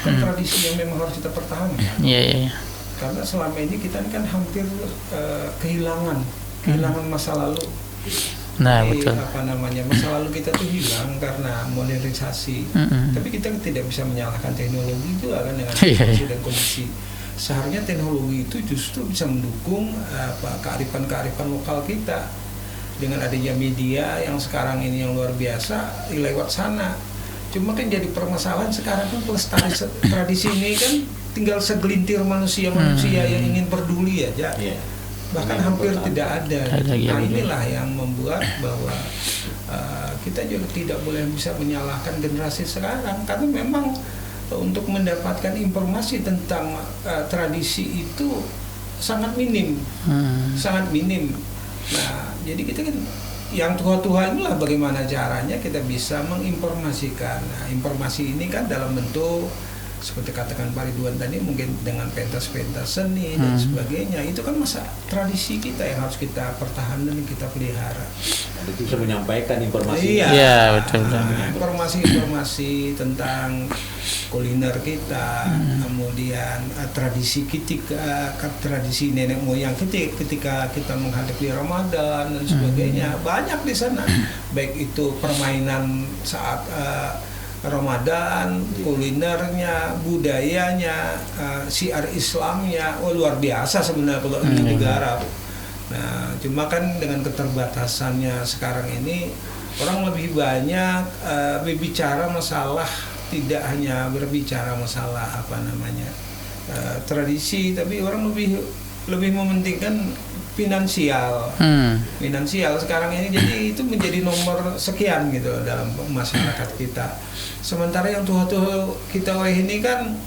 Kan tradisi yang memang harus kita pertahankan.
Iya.
Karena selama ini kita kan hampir kehilangan masa lalu.
Nah,
jadi,
betul.
Masa lalu kita tuh hilang karena modernisasi. Tapi kita tidak bisa menyalahkan teknologi juga kan dengan kondisi dan kondisi. Seharusnya teknologi itu justru bisa mendukung kearifan-kearifan lokal kita. Dengan adanya media yang sekarang ini yang luar biasa lewat sana. Cuma kan jadi permasalahan sekarang kan pelestari tradisi ini kan tinggal segelintir manusia yang ingin peduli aja. Bahkan hampir tidak ada. Nah, inilah yang membuat bahwa kita juga tidak boleh bisa menyalahkan generasi sekarang, karena memang untuk mendapatkan informasi tentang tradisi itu sangat minim. Nah, jadi kita kan yang tua-tua inilah bagaimana caranya kita bisa menginformasikan. Nah, informasi ini kan dalam bentuk seperti katakan Pak Ridwan tadi, mungkin dengan pentas-pentas seni dan sebagainya. Itu kan masa tradisi kita yang harus kita pertahankan dan kita pelihara.
Itu bisa menyampaikan informasi.
Iya, betul.
Informasi tentang kuliner kita, kemudian tradisi kita, tradisi nenek moyang kita ketika kita menghadapi Ramadan dan sebagainya. Banyak di sana. Baik itu permainan saat Ramadan, kulinernya, budayanya, syiar Islamnya, luar biasa sebenarnya kalau di negara. Nah, cuma kan dengan keterbatasannya sekarang ini orang lebih banyak berbicara masalah, tidak hanya berbicara masalah tradisi, tapi orang lebih mementingkan finansial sekarang ini. Jadi itu menjadi nomor sekian gitu dalam masyarakat kita. Sementara yang tua-tua kita ini kan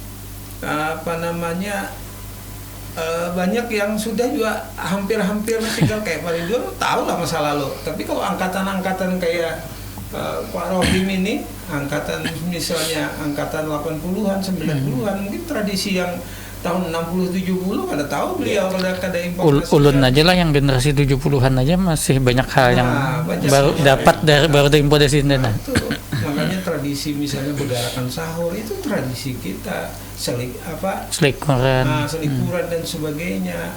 banyak yang sudah juga hampir tinggal kayak Pak Ridwan tahu lah masa lalu. Tapi kalau angkatan-angkatan kayak Pak Rohim ini, misalnya angkatan 80-an, 90-an, mungkin tradisi yang tahun 60-70 kada tahu beliau kada informasi.
Ulun aja lah yang generasi 70-an aja masih banyak hal yang baru dapat dari baru info dari sini.
Makanya tradisi misalnya bergarakan sahur itu tradisi kita,
selikuran
dan sebagainya.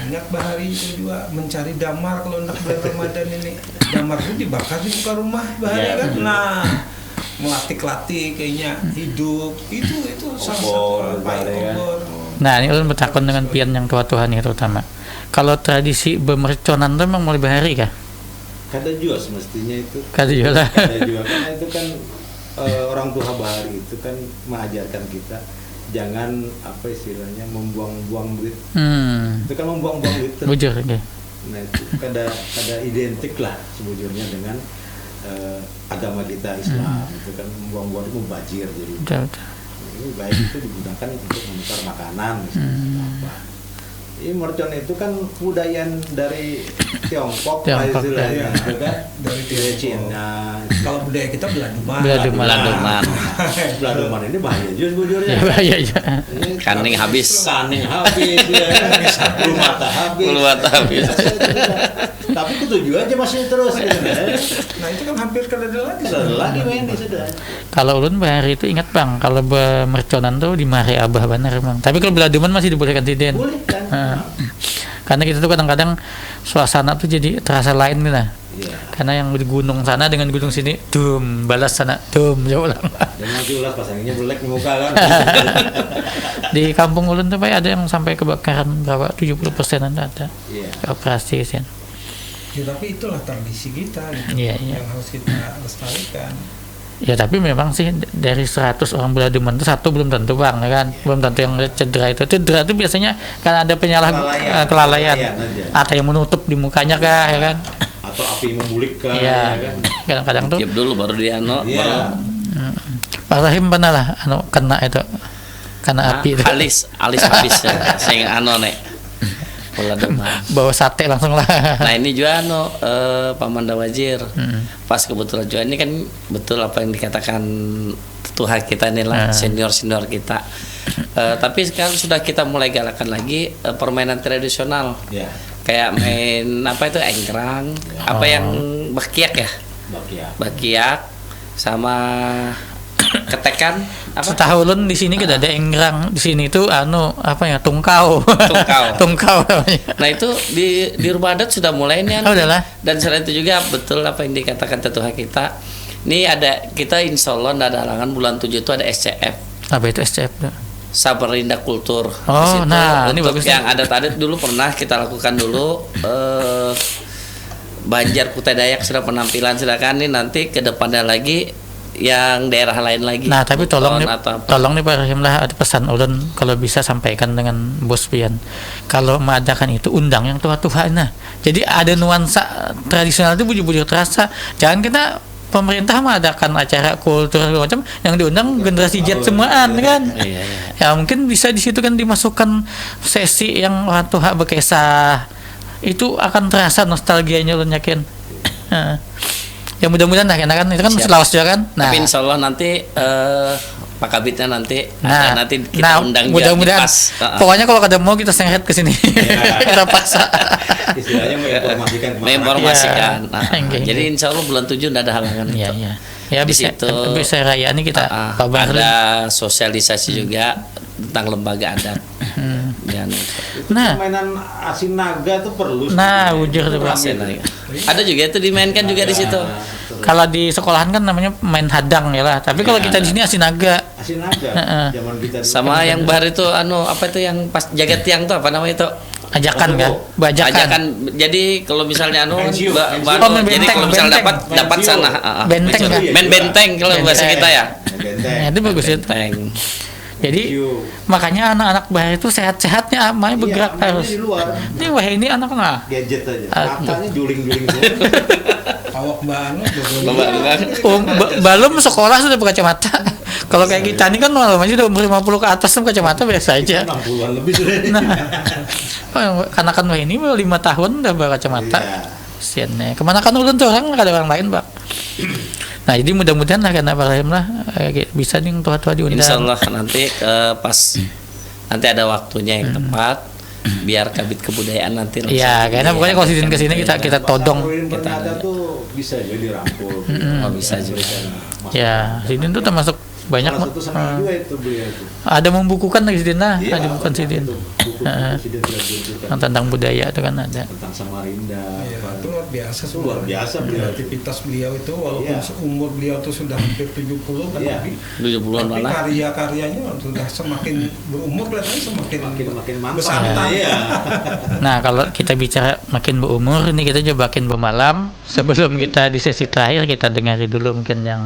Ingat Bahari itu juga mencari damar kalau nak bulan Ramadan ini. Damar itu dibakar di muka rumah Bahari kan. Nah, melatih kayaknya hidup itu salah satu obor.
Nah, ini ulun bertakon dengan pian yang tua-tua nih terutama. Kalau tradisi bemerconan itu memang mulai Bahari kah?
Kada juga semestinya itu.
Kada juga
karena itu kan orang tua Bahari itu kan mengajarkan kita jangan istilahnya membuang-buang duit. Itu kan membuang-buang duit.
Bujur, okay.
Nah, itu kada identik lah sebujurnya dengan agama kita Islam. Itu kan membuang-buang itu mubazir jadi.
Betul.
Ini baik itu digunakan untuk menukar makanan misalnya apa. Ini mercon itu kan budayaan dari Tiongkok lah istilahnya, kan? Dari Cina.
Kalau budaya kita Beladuman.
Beladuman ini bahaya jujurnya.
Bahaya aja.
Kaning habis.
Kaning habis, bulu mata habis. Tapi ketujuh aja masih terus.
Nah itu kan hampir kada lagi
main di sudah.
Kalau ulun bahari itu ingat bang, kalau merconan tuh di mare abah benar bang. Tapi kalau Beladuman masih dibolehkan tiden.
Boleh kan?
Karena kita tuh kadang-kadang suasana tuh jadi terasa lain nih lah.
Iya.
Karena yang di gunung sana dengan gunung sini, balas sana, jauh lah.
Dan maju lah pasangannya belek di muka kan.
Di kampung ulun tuh Pak, ada yang sampai kebakaran berapa 70%-an ada.
Iya.
Operasi sih.
Ya, tapi itulah tradisi kita gitu,
Iya.
yang harus kita lestarikan.
Ya tapi memang sih dari 100 orang Beladuman itu satu belum tentu bang, ya kan? Belum tentu yang cedera itu biasanya kan ada kelalaian. Ada yang menutup di mukanya kah, ya kan?
Atau api membulik kah?
Iya.
Ya kan?
Kadang-kadang tuh.
Tiap dulu baru dia
Iya.
Pak Rahim pernah lah, kena itu, kena api itu.
alis habis ya. Sing nek. Beladuman.
Bawa sate langsung lah.
Nah ini juga Paman Dawajir. Pas kebetulan juga ini kan betul apa yang dikatakan Tuhan kita ini lah, senior kita. Tapi sekarang sudah kita mulai galakan lagi permainan tradisional.
Iya.
Kayak main apa itu engkrang, apa yang bakiak ya? Bakiak sama ketekan apa?
Setahu ulun di sini kita ada enggrang, di sini tuh apa ya, tungkau. Tungkau namanya.
Nah itu di rumah adat sudah mulai nih.
Udahlah.
Dan selain itu juga betul apa yang dikatakan tetua kita. Ini kita insya Allah ada halangan bulan 7 itu ada SCF.
Apa itu SCF?
Samarinda Kultur.
Oh,
Situ,
nah ini bagus.
Yang adat-adat dulu pernah kita lakukan dulu. Banjar Kutai Dayak sudah penampilan, silakan nih nanti ke depannya lagi yang daerah lain lagi.
Nah tapi tolong nih Pak Rahim lah, ada pesan ulun kalau bisa sampaikan dengan Bos Pian. Kalau mengadakan itu undang yang tua-tua. Nah jadi ada nuansa tradisional itu bujur-bujur terasa. Jangan kita pemerintah mengadakan acara kultur segala macam yang diundang generasi Z semuaan kan.
Iya.
Ya mungkin bisa di situ kan dimasukkan sesi yang orang tua berkisah. Itu akan terasa nostalgianya ulun yakin. Ya mudah-mudahan lah kan itu kan Selawas juga kan.
Nah, tapi insya Allah nanti Pak Kabitnya nanti nanti kita undang
mudah-mudahan. Pokoknya kalau ada mau kita sengket ke sini. Kita paksa.
Istilahnya
menginformasikan. Jadi insya Allah bulan 7 tidak ada halangan.
Iya. Ya
di
bisa raya ini kita
ada sosialisasi juga tentang lembaga adat.
Permainan asin naga itu perlu.
Nah, wujur tuh Pak.
Ada juga itu dimainkan juga di situ.
Kalau di sekolahan kan namanya main hadang ya lah. Tapi kalau kita di sini asinaga.
Zaman kita
sama yang bar itu apa itu yang pas jaga tiang tuh apa namanya itu?
Ajakan kan?
Ajakan. Jadi kalau misalnya jadi kalau misalnya dapat sana
benteng kan?
Main benteng kalau bahasa kita ya.
Nah, itu bagus itu. Jadi makanya anak-anak bahari itu sehat-sehatnya amai bergerak harus. Ini wah ini anak nggak?
Gadget aja. Matanya juling-juling semua.
Awak banget.
Belum sekolah sudah berkacamata. Kalau kayak kita ini kan masih udah umur 50 ke atas tuh kacamata biasa aja.
60-an lebih sudah.
Nah, kan ini 5 tahun udah berkacamata. Siannya. Kemana kan ulun tuh orang ada orang lain, Pak. Nah, jadi mudah-mudahan lah karena Pak Rahim lah bisa nih tua-tua diundang.
Insyaallah nanti pas nanti ada waktunya yang tepat biar Kabit Kebudayaan nanti.
Iya, karena pokoknya kalau sidin ke sini kita todong.
Kita tuh bisa jadi rangkul.
Bisa juga.
Ya, sidin tuh termasuk banyak
satu sama juga itu beliau itu.
Ada membukukan lagi sidin lah, ada bukan sidin. Tentang budaya itu kan ada.
Tentang Samarinda.
Ya, itu luar biasa.
Luar biasa
kreativitas beliau itu walaupun umur beliau itu sudah hampir 70 kan lebih.
70-an
tapi karya-karyanya sudah semakin berumur kelihatannya semakin
mantap.
besar.
Nah, kalau kita bicara makin berumur ini kita coba makin bermalam. Sebelum kita di sesi terakhir kita dengari dulu mungkin yang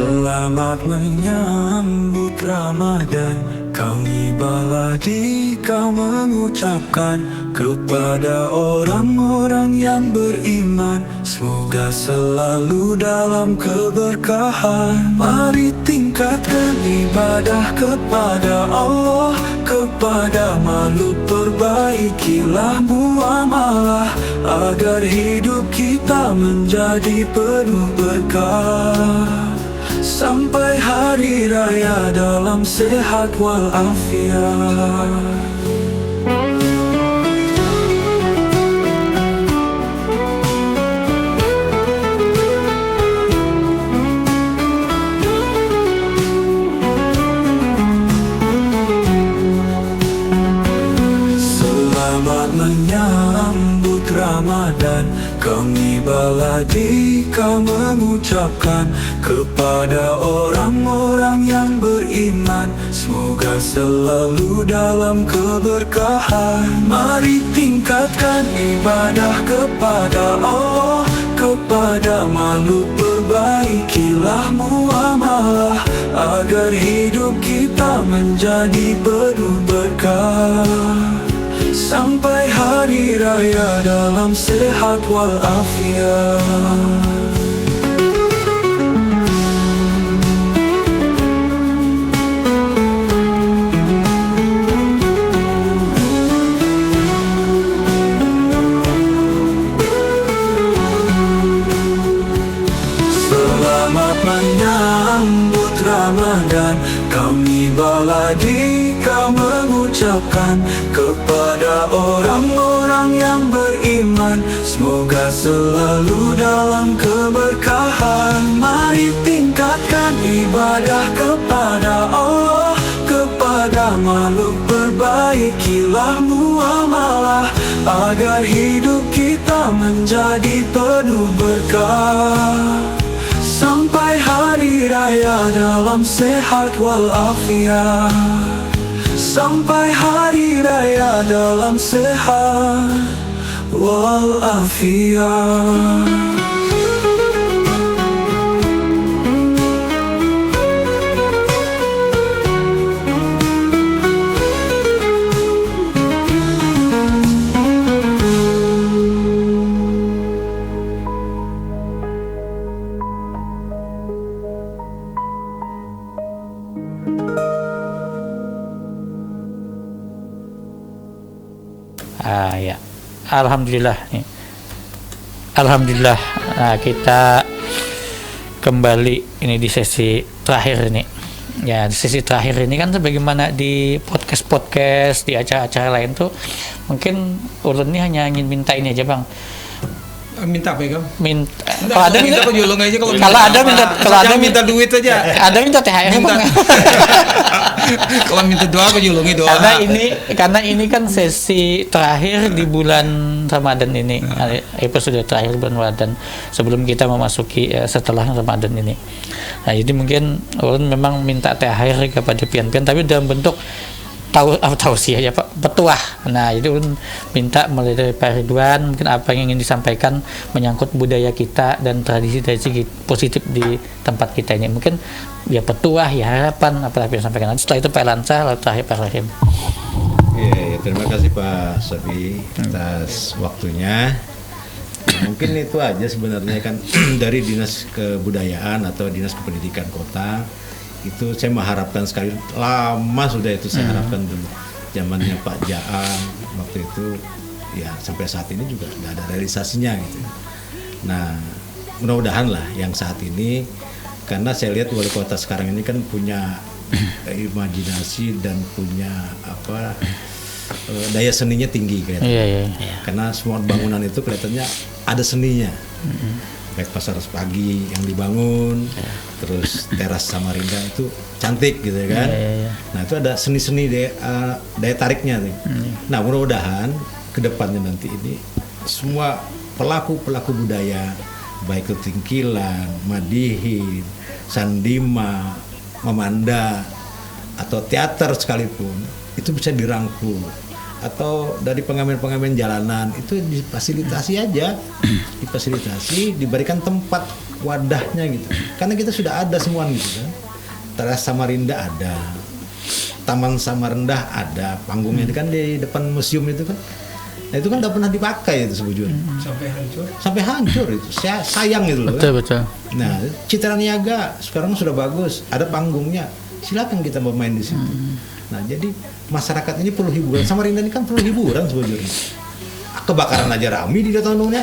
Selamat menyambut Ramadan, kami Baladika mengucapkan kepada orang-orang yang beriman, semoga selalu dalam keberkahan. Mari tingkatkan ibadah kepada Allah, kepada makhluk perbaikilah muamalah, agar hidup kita menjadi penuh berkah, sampai hari raya dalam sehat walafiat. Selamat menyambut Ramadan, kami Baladika mengucapkan kepada orang-orang yang beriman, semoga selalu dalam keberkahan. Mari tingkatkan ibadah kepada Allah, kepada makhluk perbaikilah muamalah, agar hidup kita menjadi penuh berkah, sampai hari raya dalam sehat walafiat. Selamat menyambut Ramadan, kami Baladika mengucapkan kepada orang-orang yang beriman, semoga selalu dalam keberkahan. Mari tingkatkan ibadah kepada Allah, kepada makhluk perbaikilah muamalah, agar hidup kita menjadi penuh berkah, sampai hari raya dalam sehat walafiat, sampai hari raya dalam sehat walafiat.
Ya, alhamdulillah nih. Alhamdulillah, nah, kita kembali ini di sesi terakhir ini. Ya, di sesi terakhir ini kan sebagaimana di podcast di acara-acara lain tuh, mungkin Ulun ini hanya ingin minta ini aja Bang.
Minta apa ya, Kang?
Kalau ada minta
julung aja, kalau
ada
minta duit aja.
Ada minta THR Bang.
Kalau minta doa apa julungi doa.
Karena ini kan sesi terakhir di bulan Ramadan ini. Episode terakhir bulan Ramadan sebelum kita memasuki setelah Ramadan ini. Nah, jadi mungkin Ulun memang minta THR kepada pian-pian, tapi dalam bentuk tausiah ya Pak, petuah. Nah, itu minta mulai dari Pak Ridwan, mungkin apa yang ingin disampaikan menyangkut budaya kita dan tradisi-tradisi positif di tempat kita ini. Mungkin ya petuah, ya harapan, apa yang disampaikan. Setelah itu Pak Lansa, lalu terakhir Pak Rahim.
Ya, terima kasih Pak Sabi atas waktunya. Mungkin itu aja sebenarnya kan dari Dinas Kebudayaan atau Dinas Kependidikan Kota. Itu saya mengharapkan sekali, lama sudah itu saya harapkan dulu zamannya Pak Jaan waktu itu, ya sampai saat ini juga nggak ada realisasinya gitu. Nah, mudah-mudahan lah yang saat ini, karena saya lihat wali kota sekarang ini kan punya imajinasi dan punya daya seninya tinggi kelihatannya. Karena semua bangunan itu kelihatannya ada seninya. Baik pasar pagi yang dibangun, terus teras Samarinda itu cantik gitu kan. Nah, itu ada seni-seni daya tariknya nih. Nah, mudah-mudahan kedepannya nanti ini semua pelaku-pelaku budaya, baik itu Tingkilan, Madihin, Sandima, Mamanda, atau teater sekalipun, itu bisa dirangkul atau dari pengamen-pengamen jalanan itu difasilitasi aja, difasilitasi, diberikan tempat wadahnya gitu. Karena kita sudah ada semua gitu kan. Teras Samarinda ada, Taman Samarinda ada, panggungnya kan di depan museum itu kan. Nah itu kan tidak pernah dipakai itu sebujurnya. Sampai hancur itu. Sayang gitu loh.
Betul.
Nah, Citra Niaga sekarang sudah bagus, ada panggungnya. Silakan kita bermain di situ. Nah, jadi masyarakat ini perlu hiburan. Samarinda ini kan perlu hiburan sebujurnya. Kebakaran aja rame di tahunnya.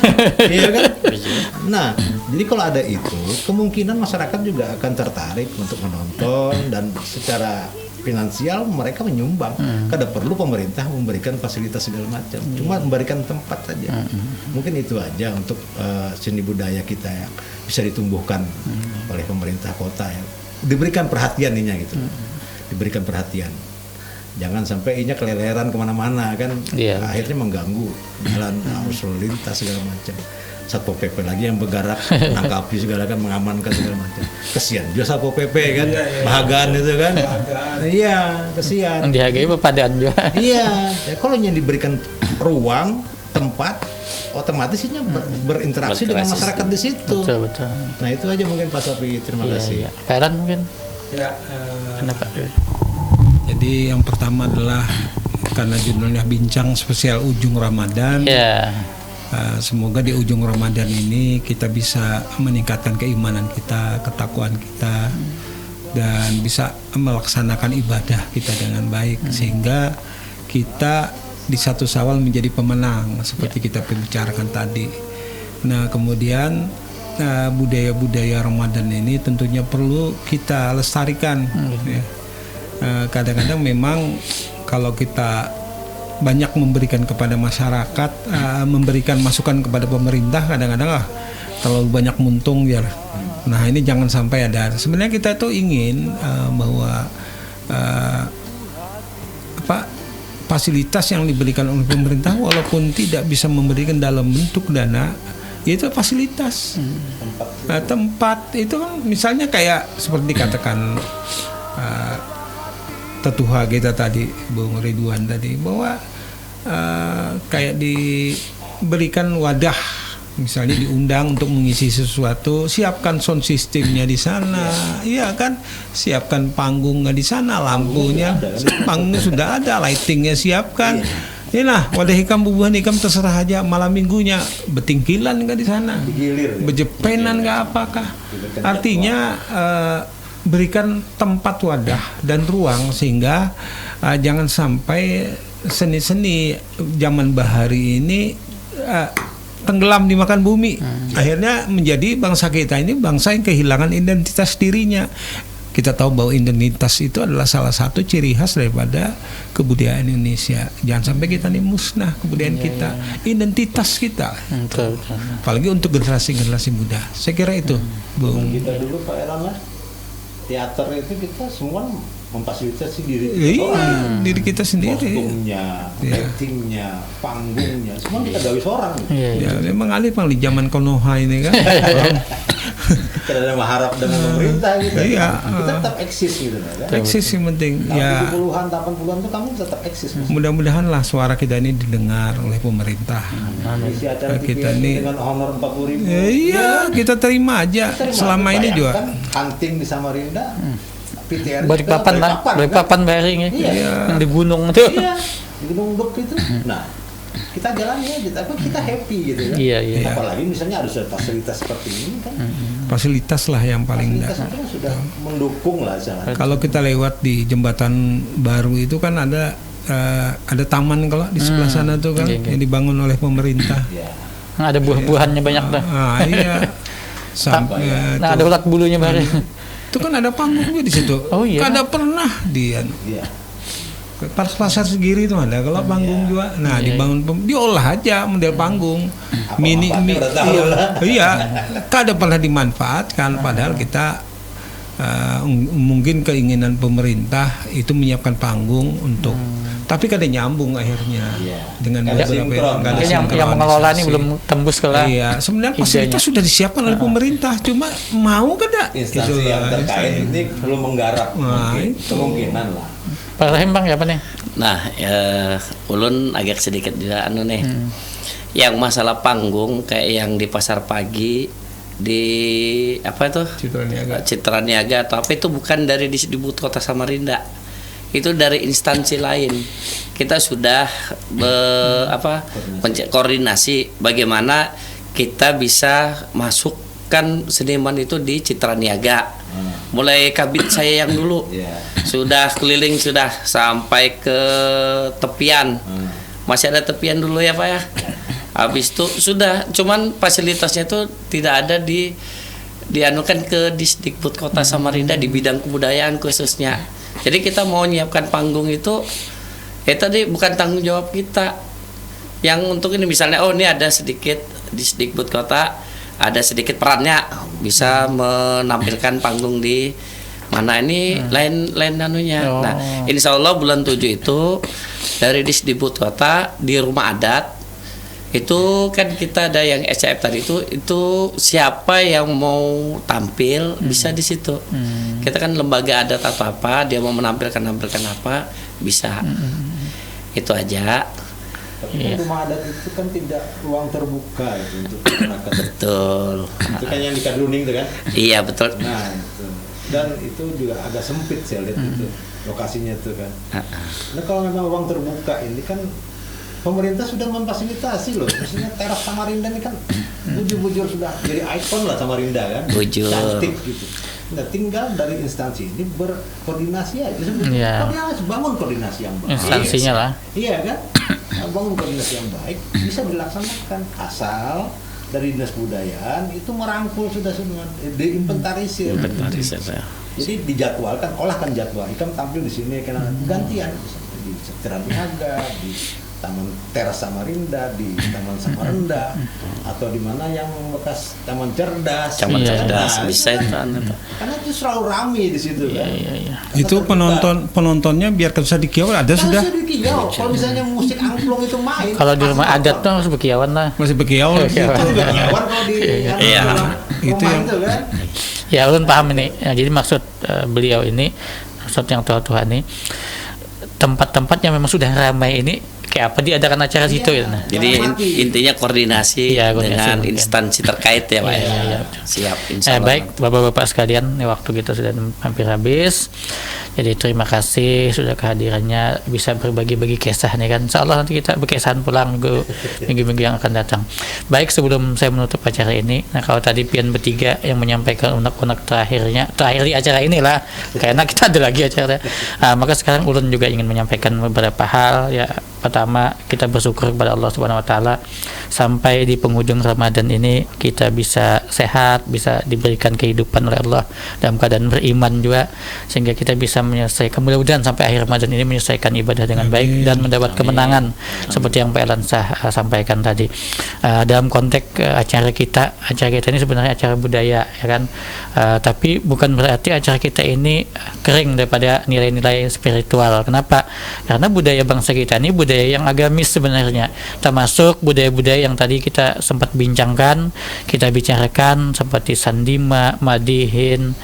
Iya kan? Nah, jadi kalau ada itu, kemungkinan masyarakat juga akan tertarik untuk menonton dan secara finansial mereka menyumbang. Kada perlu pemerintah memberikan fasilitas segala macam, cuma memberikan tempat saja. Mungkin itu aja untuk seni budaya kita yang bisa ditumbuhkan oleh pemerintah kota ya. Diberikan perhatian ininya gitu, diberikan perhatian. Jangan sampai inya keleleran kemana-mana kan, akhirnya mengganggu jalan arus lalu lintas segala macam. Satpol PP lagi yang bergerak nangkapi segala kan, mengamankan segala macam. Kesian juga Satpol PP kan, bahagan itu kan. Iya, kesian.
Dihargai pepadaan juga.
Iya, ya, kalau yang diberikan ruang, tempat, otomatis ini berinteraksi dengan masyarakat di situ.
Betul.
Nah itu aja mungkin Pak Sofi, terima kasih.
Kairan mungkin.
Ya.
Kenapa?
Jadi yang pertama adalah karena judulnya Bincang Spesial Ujung Ramadan.
Ya.
Semoga di ujung Ramadan ini kita bisa meningkatkan keimanan kita, ketakwaan kita, dan bisa melaksanakan ibadah kita dengan baik sehingga kita di 1 Syawal menjadi pemenang seperti kita bicarakan tadi. Nah kemudian budaya-budaya Ramadan ini tentunya perlu kita lestarikan. Ya. Kadang-kadang memang kalau kita banyak memberikan kepada masyarakat, memberikan masukan kepada pemerintah, kadang-kadang terlalu banyak muntung biar. Nah ini jangan sampai ada. Sebenarnya kita tuh ingin bahwa fasilitas yang diberikan oleh pemerintah walaupun tidak bisa memberikan dalam bentuk dana, itu fasilitas. Tempat itu kan misalnya kayak seperti dikatakan tetuha kita tadi, Bung Ridwan tadi, bahwa kayak diberikan wadah, misalnya diundang untuk mengisi sesuatu, siapkan sound systemnya di sana, iya kan, siapkan panggungnya di sana, lampunya, panggungnya sudah ada, lightingnya siapkan. Inilah wadah hikam, bubuhan hikam terserah aja, malam minggunya betingkilan nggak di sana, bejepenan nggak apakah, artinya berikan tempat wadah dan ruang sehingga jangan sampai seni-seni zaman bahari ini tenggelam dimakan bumi. Akhirnya menjadi bangsa kita ini bangsa yang kehilangan identitas dirinya. Kita tahu bahwa identitas itu adalah salah satu ciri khas daripada kebudayaan Indonesia. Jangan sampai kita ini musnah kebudayaan kita, identitas kita. Apalagi untuk generasi-generasi muda. Saya kira itu, Bung.
Kita dulu Pak Erlangga, teater itu kita semua memfasilitasi diri
diri kita sendiri.
Kostumnya, actingnya, panggungnya, semua kita gawe seorang.
Ya, memang alih di zaman Konoha ini kan.
Kita ada mengharap dengan pemerintah gitu.
Iya.
Kita tetap eksis gitu kan.
Eksis yang penting. Ya.
70-an, 80-an itu kamu tetap eksis.
Mudah-mudahan lah suara kita ini didengar oleh pemerintah.
Isi acara
kita ini
dengan honor 40.000.
Iya, kita terima aja. Selama ini juga
kan, hunting di Samarinda.
Balikpapan Baring yang di gunung itu.
Iya, di Gunung Duk itu. Nah, kita jalani aja, tapi kita happy gitu kan.
Iya.
Apalagi misalnya ada fasilitas seperti ini kan.
Fasilitas lah yang paling
fasilitas itu kan sudah mendukung lah jalan.
Kalau kita lewat di jembatan baru itu kan ada taman kalau di sebelah sana tuh kan yang dibangun oleh pemerintah.
Ada buah-buahannya banyak dah.
Iya. Sampai
ada ulat bulunya baru.
Itu kan ada panggung juga di situ.
Oh iya.
Kada pernah dia. Iya. Pasar Segiri itu ada kalau panggung juga. Nah, dibangun diolah aja model panggung. Iya. Kada pernah dimanfaatkan padahal kita mungkin keinginan pemerintah itu menyiapkan panggung untuk tapi kada nyambung akhirnya dengan beberapa
yang mengelola ini belum tembus ke lah.
Iya, sebenarnya fasilitas sudah disiapkan oleh pemerintah, cuma mau kada
instansi yang terkait ini belum menggarap kemungkinan lah.
Pak Rahim Bang, apa nih?
Nah, ulun agak sedikit juga nih. Yang masalah panggung kayak yang di Pasar Pagi di apa itu? Citra Niaga atau apa itu bukan dari Disdikbud Kota Samarinda. Itu dari instansi lain. Kita sudah koordinasi bagaimana kita bisa masukkan seniman itu di Citra Niaga. Mulai kabit saya yang dulu sudah keliling sudah sampai ke tepian. Masih ada tepian dulu ya Pak ya. Habis itu sudah, cuman fasilitasnya itu tidak ada dianukan ke Disdikbud Kota Samarinda di bidang kebudayaan khususnya. Jadi kita mau menyiapkan panggung itu tadi bukan tanggung jawab kita. Yang untuk ini misalnya ini ada sedikit Disdikbud Kota, ada sedikit perannya bisa menampilkan panggung di mana ini lain anunya. Nah, insya Allah bulan 7 itu dari Disdikbud Kota di rumah adat itu kan kita ada yang SCF tadi itu siapa yang mau tampil bisa di situ. Kita kan lembaga adat atau apa, dia mau menampilkan apa bisa. Itu aja.
Tapi rumah adat itu kan tidak ruang terbuka untuk masyarakat.
Betul.
Itu kan yang di Kadruning itu kan?
Iya betul.
Nah itu. Dan itu juga agak sempit saya lihat itu lokasinya itu kan. Nah kalau memang ruang terbuka ini kan pemerintah sudah memfasilitasi loh. Maksudnya teras Samarinda ini kan bujur-bujur sudah jadi ikon lah Samarinda kan.
Bujur.
Cantik gitu. Nah tinggal dari instansi ini berkoordinasi aja. Koordinasi, bangun koordinasi yang baik.
Instansinya lah.
Iya kan. Nah, bangun koordinasi yang baik bisa dilaksanakan asal dari Dinas Kebudayaan itu merangkul sudah semua diinventarisir. Jadi dijadwalkan, olahkan jadwal. Ikan tampil di sini karena gantian di Citra Niaga, di Taman Teras Samarinda, di Taman Samarinda, atau di mana yang bekas Taman Cerdas.
Taman Cerdas bisa itu.
Karena itu selalu ramai di situ kan.
Itu penontonnya biar bisa dikiau ada sudah.
Kalau misalnya musik angklung itu main.
Kalau di rumah adat tuh harus berkiauan lah.
Masih berkiau.
Itu juga kiauan kalau di
itu yang
itu kan.
Ya ulun paham ini. Ya, jadi maksud beliau ini, maksud yang Tuhan ini, tempat-tempat yang memang sudah ramai ini kayak apa diadakan acara situ ya. Nah.
Jadi intinya koordinasi dengan instansi terkait ya Pak. Siap.
Baik Bapak-bapak sekalian, waktu kita sudah hampir habis. Jadi terima kasih sudah kehadirannya, bisa berbagi-bagi kisah nih kan. Insyaallah nanti kita berkesan pulang minggu-minggu yang akan datang. Baik, sebelum saya menutup acara ini, nah kalau tadi pian bertiga yang menyampaikan unek-unek terakhir di acara inilah, karena kita ada lagi acara. Maka sekarang ulun juga ingin menyampaikan beberapa hal ya. Pertama, kita bersyukur kepada Allah Subhanahu wa taala sampai di penghujung Ramadan ini kita bisa sehat, bisa diberikan kehidupan oleh Allah dalam keadaan beriman juga, sehingga kita bisa menyelesaikan, mudah-mudahan sampai akhir Ramadan ini menyelesaikan ibadah dengan baik dan mendapat kemenangan seperti yang Pak Elansah sampaikan tadi. Dalam konteks acara kita ini sebenarnya acara budaya ya kan, tapi bukan berarti acara kita ini kering daripada nilai-nilai spiritual. Kenapa? Karena budaya bangsa kita ini budaya yang agamis sebenarnya, termasuk budaya-budaya yang tadi kita sempat bincangkan, kita bicarakan seperti sandima, madihin,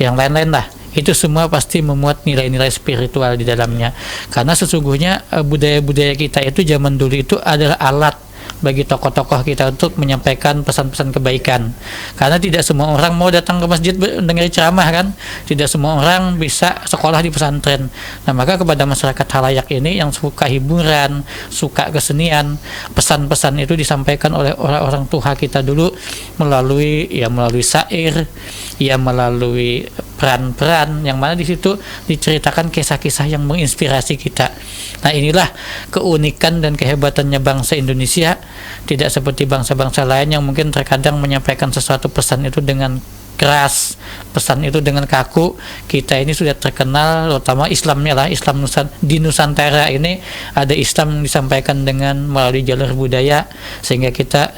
yang lain-lain lah. Itu semua pasti memuat nilai-nilai spiritual di dalamnya. Karena sesungguhnya budaya-budaya kita itu zaman dulu itu adalah alat bagi tokoh-tokoh kita untuk menyampaikan pesan-pesan kebaikan. Karena tidak semua orang mau datang ke masjid mendengar ceramah kan, tidak semua orang bisa sekolah di pesantren. Nah maka kepada masyarakat halayak ini yang suka hiburan, suka kesenian, pesan-pesan itu disampaikan oleh orang-orang tua kita dulu melalui syair, melalui peran-peran yang mana di situ diceritakan kisah-kisah yang menginspirasi kita. Nah inilah keunikan dan kehebatannya bangsa Indonesia, tidak seperti bangsa-bangsa lain yang mungkin terkadang menyampaikan sesuatu pesan itu dengan keras, pesan itu dengan kaku. Kita ini sudah terkenal, terutama Islamnya lah, Islam di Nusantara ini ada Islam disampaikan dengan melalui jalur budaya, sehingga kita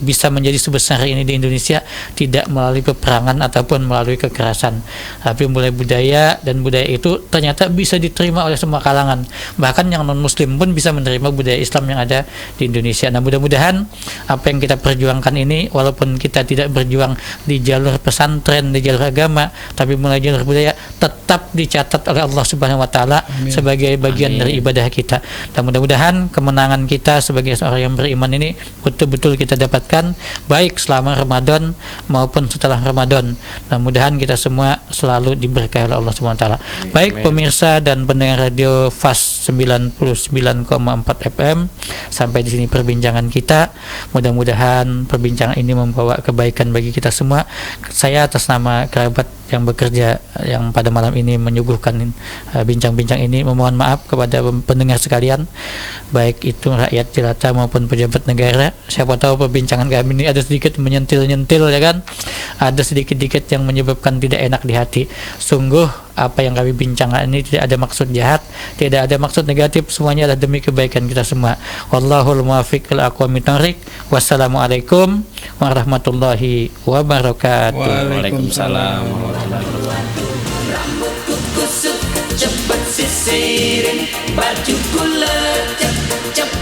bisa menjadi sebesar ini di Indonesia tidak melalui peperangan ataupun melalui kekerasan, tapi mulai budaya, dan budaya itu ternyata bisa diterima oleh semua kalangan, bahkan yang non muslim pun bisa menerima budaya Islam yang ada di Indonesia. Nah mudah-mudahan apa yang kita perjuangkan ini, walaupun kita tidak berjuang di jalur jalur pesantren, di jalur agama, tapi mulai jalur budaya tetap dicatat oleh Allah Subhanahu wa taala sebagai bagian dari ibadah kita. Dan mudah-mudahan kemenangan kita sebagai seorang yang beriman ini betul-betul kita dapatkan baik selama Ramadan maupun setelah Ramadan. Dan mudah-mudahan kita semua selalu diberkahi oleh Allah Subhanahu wa taala. Baik pemirsa dan pendengar radio Fast 99,4 FM, sampai di sini perbincangan kita. Mudah-mudahan perbincangan ini membawa kebaikan bagi kita semua. Saya atas nama kerabat yang bekerja yang pada malam ini menyuguhkan bincang-bincang ini memohon maaf kepada pendengar sekalian, baik itu rakyat jelata maupun pejabat negara. Siapa tahu perbincangan kami ini ada sedikit menyentil-nyentil, ya kan, ada sedikit-sedikit yang menyebabkan tidak enak di hati. Sungguh apa yang kami bincangkan ini tidak ada maksud jahat, tidak ada maksud negatif, semuanya adalah demi kebaikan kita semua. Wallahul muwaffiq ila aqwamit thoriq. Wassalamualaikum warahmatullahi wabarakatuh.
Waalaikumsalam warahmatullahi wabarakatuh.
Rambutku kusut, cepet sisirin, bajuku lecek, cepet